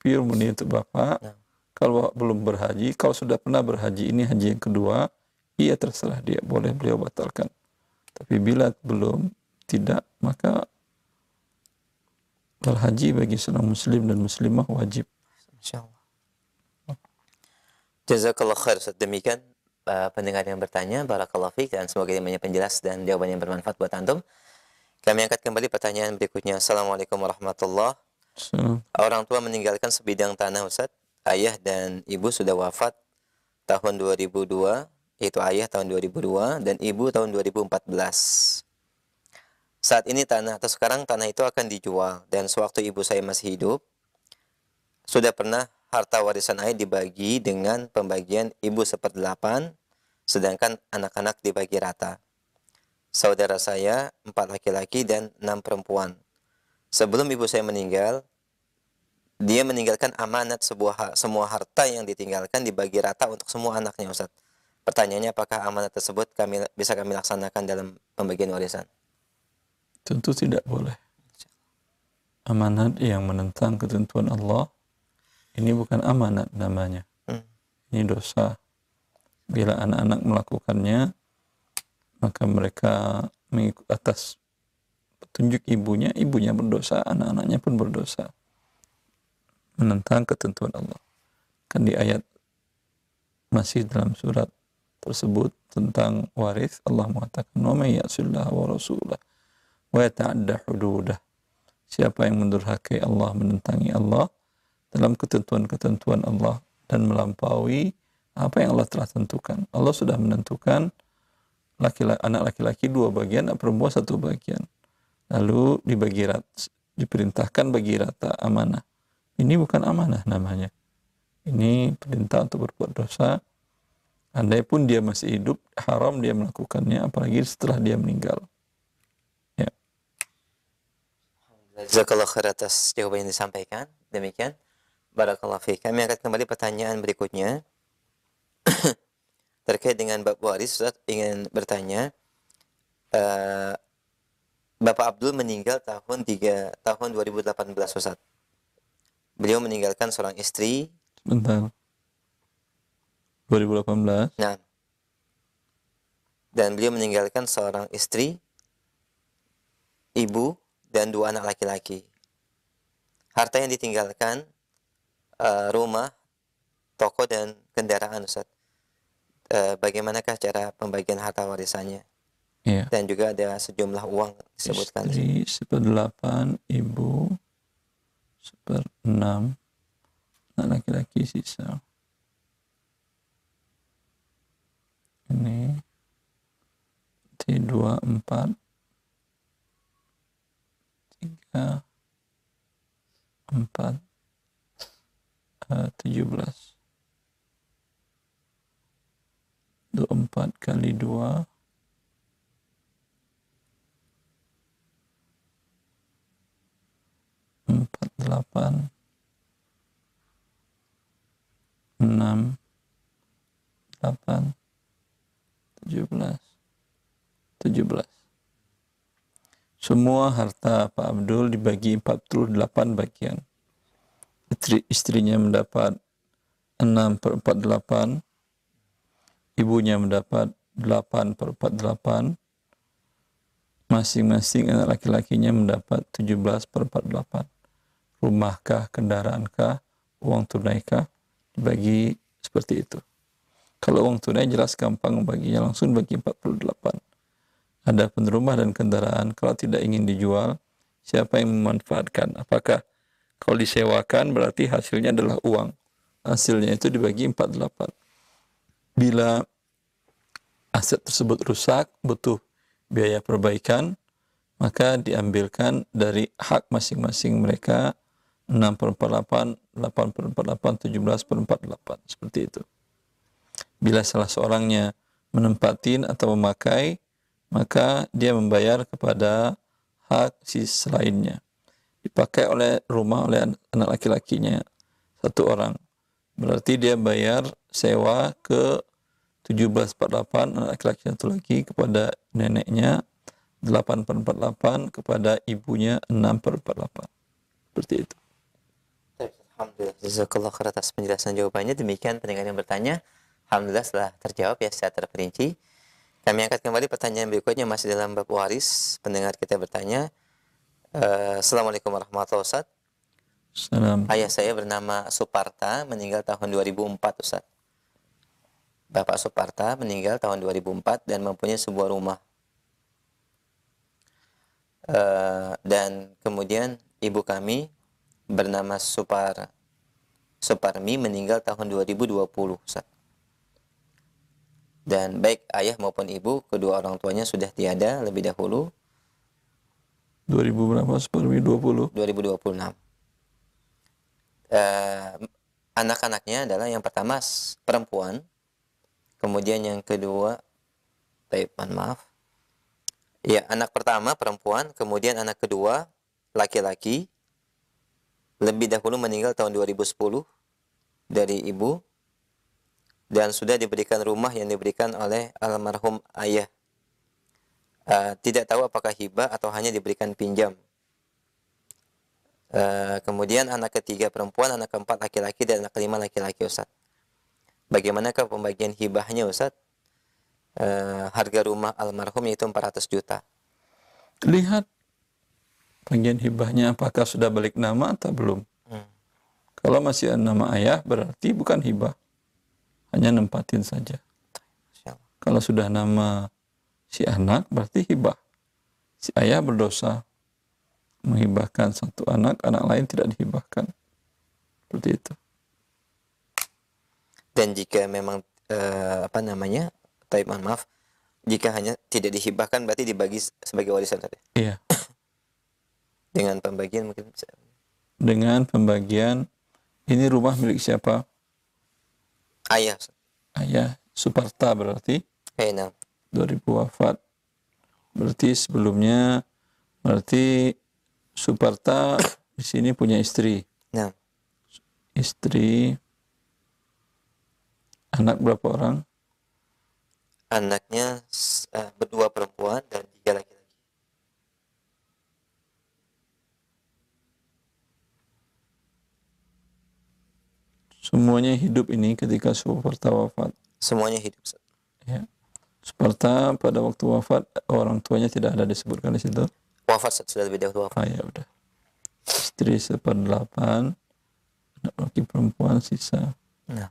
pure murni untuk bapak. Nah. Kalau belum berhaji, kalau sudah pernah berhaji, ini haji yang kedua, iya terserah dia, boleh beliau batalkan. Tapi bila belum, tidak, maka berhaji bagi seorang muslim dan muslimah wajib. Masya Allah. Jazakallah khair, Ustaz. Demikian pendengar yang bertanya, barakallahu fiik, dan semoga ini penjelas dan jawaban yang bermanfaat buat antum. Kami angkat kembali pertanyaan berikutnya. Assalamualaikum warahmatullahi wabarakatuh. Orang tua meninggalkan sebidang tanah, Ustaz. Ayah dan ibu sudah wafat tahun 2002, yaitu ayah tahun 2002 dan ibu tahun 2014. Saat ini sekarang tanah itu akan dijual, dan sewaktu ibu saya masih hidup, sudah pernah harta warisan ayah dibagi dengan pembagian ibu 1/8, sedangkan anak-anak dibagi rata. Saudara saya 4 laki-laki dan 6 perempuan. Sebelum ibu saya meninggal, dia meninggalkan amanat semua harta yang ditinggalkan dibagi rata untuk semua anaknya, Ustaz. Pertanyaannya, apakah amanat tersebut bisa kami laksanakan dalam pembagian warisan? Tentu tidak boleh. Amanat yang menentang ketentuan Allah, ini bukan amanat namanya. Ini dosa. Bila anak-anak melakukannya, maka mereka mengikut atas petunjuk ibunya berdosa, anak-anaknya pun berdosa. Menentang ketentuan Allah. Kan di ayat masih dalam surat tersebut tentang waris, Allah mengatakan, "Wa may ya'sillaha wa rasulahu wa yata'adda hududah." Siapa yang mendurhakai Allah, menentangi Allah dalam ketentuan-ketentuan Allah dan melampaui apa yang Allah telah tentukan. Allah sudah menentukan anak laki-laki 2 bagian, anak perempuan 1 bagian. Lalu diperintahkan bagi rata amanah. Ini bukan amanah namanya. Ini perintah untuk berbuat dosa. Andai pun dia masih hidup, haram dia melakukannya, apalagi setelah dia meninggal. Ya. Jazakallah khair atas jawaban yang disampaikan. Demikian. Barakallahu fiik. Kami angkat kembali pertanyaan berikutnya. Terkait dengan bab waris, Ustaz ingin bertanya. Bapak Abdul meninggal tahun 2018, Ustaz. Beliau meninggalkan seorang istri. Sebentar. 2018. Nah. Dan beliau meninggalkan seorang istri, ibu, dan 2 anak laki-laki. Harta yang ditinggalkan, rumah, toko, dan kendaraan, Ustaz. Bagaimanakah cara pembagian harta warisannya? Iya. Dan juga ada sejumlah uang disebutkan. Istri 1/8, ibu 1/6, anak laki-laki sisa. Ini 2, 4, 3, 4, 17. 4 kali 2 8 6 8 17. Semua harta Pak Abdul dibagi 48 bagian. Istrinya mendapat 6/48, ibunya mendapat 8/48, masing-masing anak laki-lakinya mendapat 17/48. Rumahkah, kendaraankah, uang tunaikah, dibagi seperti itu. Kalau uang tunai jelas gampang membaginya, langsung bagi 48. Adapun rumah dan kendaraan kalau tidak ingin dijual, siapa yang memanfaatkan? Apakah kalau disewakan berarti hasilnya adalah uang. Hasilnya itu dibagi 48. Bila aset tersebut rusak, butuh biaya perbaikan, maka diambilkan dari hak masing-masing mereka 6/48, 8/48, 17/48, seperti itu. Bila salah seorangnya menempatin atau memakai, maka dia membayar kepada hak si selainnya. Dipakai oleh rumah oleh anak laki-lakinya satu orang. Berarti dia bayar sewa ke 17/48, anak laki-laki satu lagi kepada neneknya, 8/48 kepada ibunya, 6/48. Seperti itu. Alhamdulillah. Jazakallah khair atas penjelasan jawabannya. Demikian pendengar yang bertanya. Alhamdulillah setelah terjawab ya secara terperinci. Kami angkat kembali pertanyaan berikutnya masih dalam bab waris. Pendengar kita bertanya, Assalamualaikum warahmatullahi wabarakatuh. Salam. Ayah saya bernama Suparta, meninggal tahun 2004 Ustaz. Bapak Suparta meninggal tahun 2004 dan mempunyai sebuah rumah. Dan kemudian ibu kami bernama Suparmi meninggal tahun 2020 Ustaz. Dan baik ayah maupun ibu, kedua orang tuanya sudah tiada lebih dahulu. 2000 berapa? 2020? 2026. Anak-anaknya adalah yang pertama perempuan, kemudian yang kedua, maaf. Ya, anak pertama perempuan, kemudian anak kedua laki-laki. Lebih dahulu meninggal tahun 2010 dari ibu. Dan sudah diberikan rumah yang diberikan oleh almarhum ayah. Tidak tahu apakah hibah atau hanya diberikan pinjam. Kemudian anak ketiga perempuan, anak keempat laki-laki, dan anak kelima laki-laki Ustaz. Bagaimanakah pembagian hibahnya Ustaz? Harga rumah almarhum yaitu 400 juta. Lihat bagian hibahnya apakah sudah balik nama atau belum. Kalau masih nama ayah berarti bukan hibah. Hanya nempatin saja. Kalau sudah nama si anak berarti hibah. Si ayah berdosa menghibahkan satu anak lain tidak dihibahkan. Seperti itu. Dan jika memang maaf, jika hanya tidak dihibahkan berarti dibagi sebagai warisan tadi. Iya. Dengan pembagian mungkin bisa. Dengan pembagian, ini rumah milik siapa? Ayah. Ayah Suparta berarti. 2000 wafat. Berarti sebelumnya Suparta di sini punya istri. Nah. Istri. Anak berapa orang? Anaknya berdua perempuan dan 3 laki-laki. Semuanya hidup ini ketika Suparta wafat. Semuanya hidup. Ya. Suparta pada waktu wafat orang tuanya tidak ada disebutkan di situ. Wafat sudah lebih dahulu wafat. Ya udah. Istri 1/8, anak laki perempuan sisa. Nah.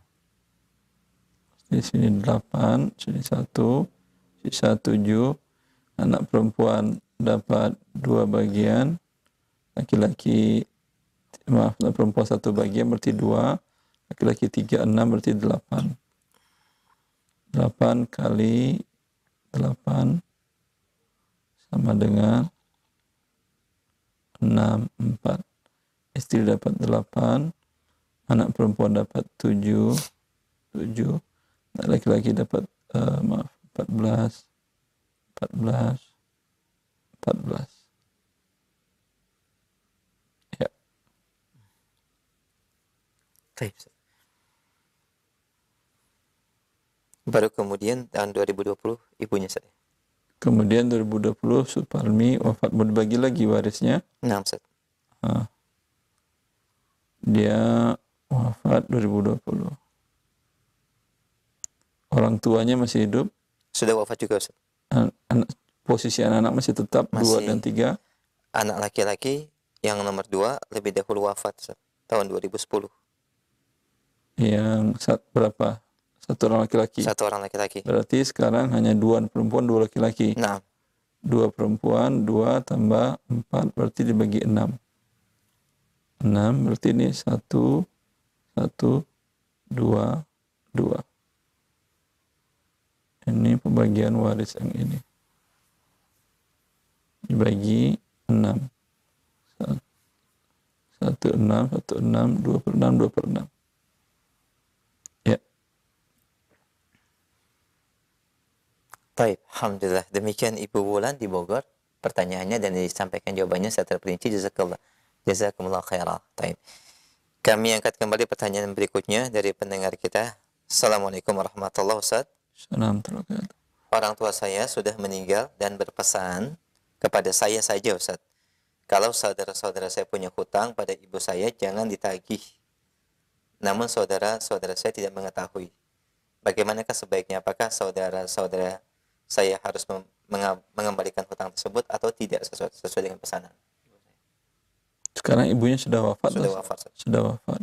Di sini 8, sini 1, sisa 7. Anak perempuan dapat 2 bagian, laki-laki perempuan 1 bagian berarti 2, laki-laki 3, 6 berarti 8. 8 kali 8 sama dengan 6, 4. Istri dapat 8, anak perempuan dapat 7, anak laki-laki dapat maaf, 14. Ya. Baik, Ustaz. Baru kemudian tahun 2020 ibunya Ustaz. Kemudian 2020 Suparmi wafat, mau dibagi lagi warisnya. Nah, Ustaz. Dia wafat 2020. Orang tuanya masih hidup. Sudah wafat juga Ustaz. Posisi anak-anak masih tetap Masih. 2 dan 3. Anak laki-laki yang nomor 2 lebih dahulu wafat Ustaz, tahun 2010. Yang berapa? 1 orang laki-laki. 1 orang laki-laki. Berarti sekarang hanya 2 perempuan, 2 laki-laki. Nah, 2 perempuan, 2 tambah 4, berarti dibagi 6. 6 berarti ini 1, 1, 2, 2. Ini pembagian waris yang ini. Dibagi 6. 1, 6, 1, 6, 2 per 6, 2 per 6. Ya. baik. Alhamdulillah. Demikian Ibu Wulan di Bogor. Pertanyaannya dan disampaikan jawabannya secara terperinci. Jazakumullah khairan. Baik. Kami angkat kembali pertanyaan berikutnya dari pendengar kita. Assalamualaikum warahmatullahi wabarakatuh. Assalamualaikum. Orang tua saya sudah meninggal dan berpesan kepada saya saja Ustaz. Kalau saudara-saudara saya punya hutang pada ibu saya, jangan ditagih. Namun saudara-saudara saya tidak mengetahui. Bagaimanakah sebaiknya? Apakah saudara-saudara saya harus mengembalikan hutang tersebut atau tidak sesuai dengan pesanan? Sekarang ibunya sudah wafat. Sudah wafat. Sudah wafat.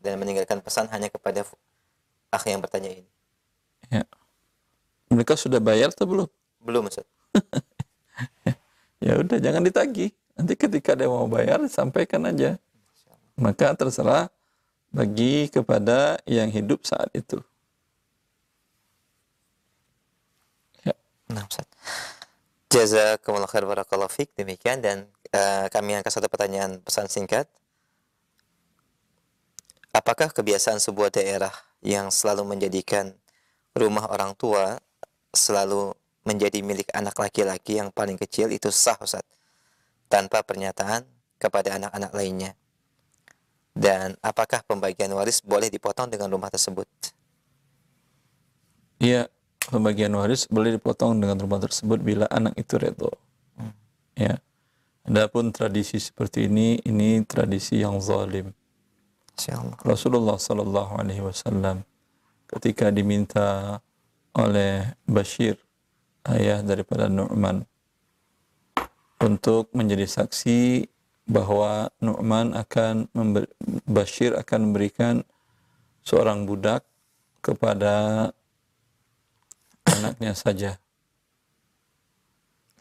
Dan meninggalkan pesan hanya kepada akh yang bertanya ini. Ya. Mereka sudah bayar atau belum? Belum, Ustaz. Ya udah, jangan ditagih. Nanti ketika dia mau bayar, sampaikan aja. Maka terserah bagi kepada yang hidup saat itu. Ya. Nah, Ustaz. Jazakumullah khair barakallahu fiik. Demikian, dan kami angkat satu pertanyaan pesan singkat. Apakah kebiasaan sebuah daerah yang selalu menjadikan rumah orang tua selalu menjadi milik anak laki-laki yang paling kecil itu sah, Ustaz, tanpa pernyataan kepada anak-anak lainnya? Dan apakah pembagian waris boleh dipotong dengan rumah tersebut? Iya, pembagian waris boleh dipotong dengan rumah tersebut bila anak itu redho. Ya. Adapun tradisi seperti ini tradisi yang zalim. Insyaallah. Rasulullah sallallahu alaihi wasallam ketika diminta oleh Bashir, ayah daripada Nu'man, untuk menjadi saksi bahwa Nu'man Bashir akan memberikan seorang budak kepada anaknya saja,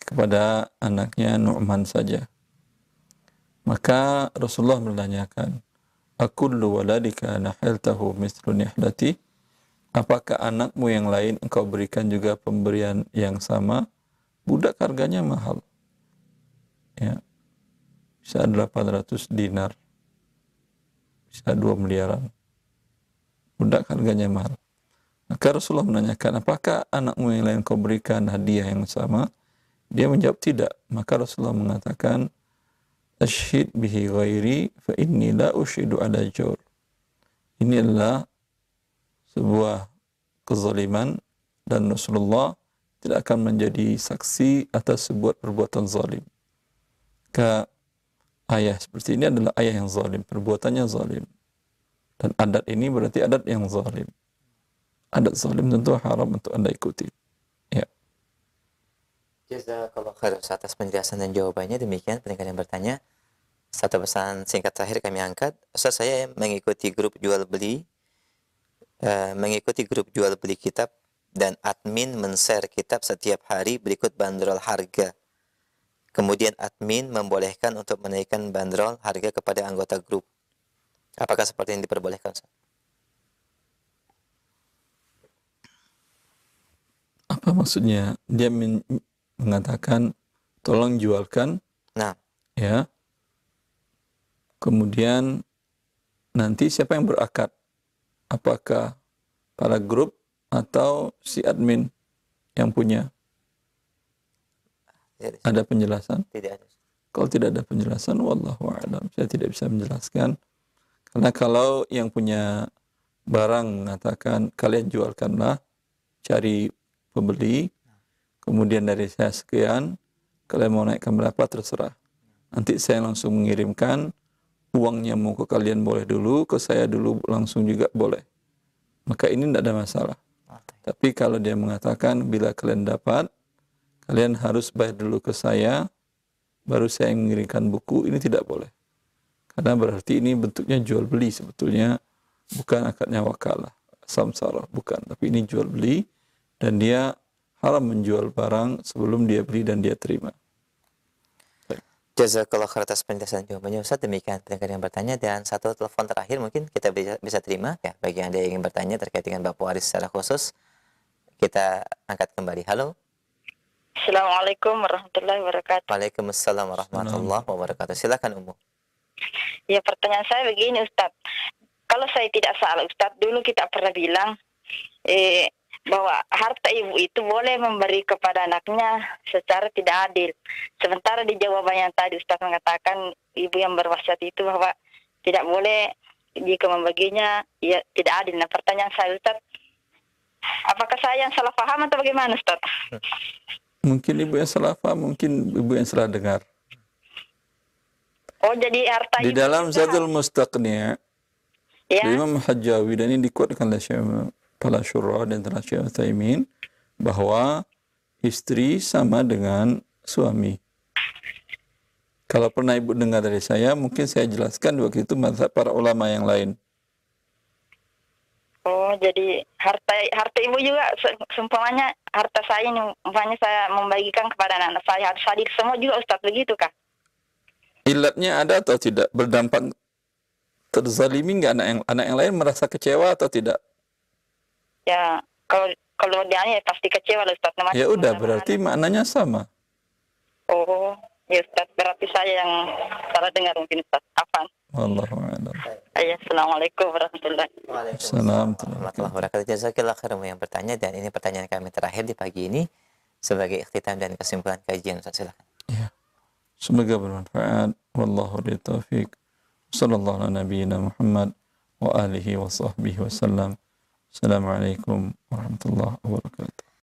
kepada anaknya Nu'man saja. Maka Rasulullah menanyakan, akullu waladika nahiltahu mislu nihlati? Apakah anakmu yang lain engkau berikan juga pemberian yang sama? Budak harganya mahal. Ya. Bisa 800 dinar. Bisa 2 miliaran. Budak harganya mahal. Maka Rasulullah menanyakan, apakah anakmu yang lain engkau berikan hadiah yang sama? Dia menjawab tidak. Maka Rasulullah mengatakan, Ashhid bihi ghairi fa inni la ushidu ala jawr. Ini adalah sebuah kezaliman dan Rasulullah tidak akan menjadi saksi atas sebuah perbuatan zalim. Ayah seperti ini adalah ayah yang zalim, perbuatannya zalim. Dan adat ini berarti adat yang zalim. Adat zalim tentu haram untuk Anda ikuti. Ya. Jazakallah khair atas penjelasan dan jawabannya. Demikian pendengar yang bertanya. Satu pesan singkat terakhir kami angkat. Ustaz, saya mengikuti grup jual beli kitab dan admin men-share kitab setiap hari berikut bandrol harga. Kemudian admin membolehkan untuk menaikkan bandrol harga kepada anggota grup. Apakah seperti yang diperbolehkan, Ustaz? Apa maksudnya? Dia mengatakan tolong jualkan. Nah, ya. Kemudian nanti siapa yang berakad? Apakah para grup atau si admin yang punya? Ada penjelasan? Tidak ada. Kalau tidak ada penjelasan, wallahu a'lam, saya tidak bisa menjelaskan. Karena kalau yang punya barang mengatakan kalian jualkanlah, cari pembeli, kemudian dari saya sekian, kalian mau naikkan berapa terserah. Nanti saya langsung mengirimkan, uangnya mau ke kalian boleh dulu, ke saya dulu langsung juga boleh. Maka ini tidak ada masalah. Tapi kalau dia mengatakan bila kalian dapat, kalian harus bayar dulu ke saya, baru saya mengirimkan buku, ini tidak boleh. Karena berarti ini bentuknya jual beli sebetulnya, bukan akadnya wakalah, samsara, bukan. Tapi ini jual beli, dan dia haram menjual barang sebelum dia beli dan dia terima. Jazakallah khair atas penjelasan jawabannya Ustaz. Demikian pendengar yang bertanya, dan satu telepon terakhir mungkin kita bisa terima ya, bagi Anda yang ingin bertanya terkait dengan Bapak Waris secara khusus. Kita angkat kembali. Halo. Assalamualaikum warahmatullahi wabarakatuh. Waalaikumsalam warahmatullahi wabarakatuh. Silakan Ummu. Ya, pertanyaan saya begini Ustaz. Kalau saya tidak salah Ustaz, dulu kita pernah bilang bahwa harta ibu itu boleh memberi kepada anaknya secara tidak adil. Sementara di jawaban yang tadi Ustaz mengatakan ibu yang berwasiat itu bahwa tidak boleh jika membaginya ya tidak adil. Nah, pertanyaan saya Ustaz, apakah saya yang salah paham atau bagaimana Ustaz? Mungkin ibu yang salah paham, mungkin ibu yang salah dengar. Oh, jadi harta di dalam Zadul Mustaqni' ya, Imam Hajjawi, dan ini dikuatkan oleh Syekh Pala Syurra dan Syekh Utsaimin, bahwa istri sama dengan suami. Kalau pernah ibu dengar dari saya, mungkin saya jelaskan waktu itu mazhab para ulama yang lain. Oh, jadi harta ibu juga seumpamanya harta saya ini, umpamanya saya membagikan kepada anak saya, harus adil semua juga Ustaz, begitu kah? Ilatnya ada atau tidak? Berdampak terzalimi nggak anak yang lain merasa kecewa atau tidak? Ya, kalau dia ya pasti kecewa Ustaz. Ya udah, berarti maknanya sama. Oh, ya Ustaz, berarti saya yang salah dengar mungkin Ustaz. Afan. Wallahu a'lam. Assalamualaikum warahmatullahi wabarakatuh. Jazakallah khairan yang bertanya, dan ini pertanyaan kami terakhir di pagi ini sebagai ikhtitam dan kesimpulan kajian. Silakan. Ya. Semoga bermanfaat. Wallahu taufiq. Sallallahu ala nabiyyina Muhammad wa alihi wa sahbihi wasallam. Assalamualaikum warahmatullahi wabarakatuh.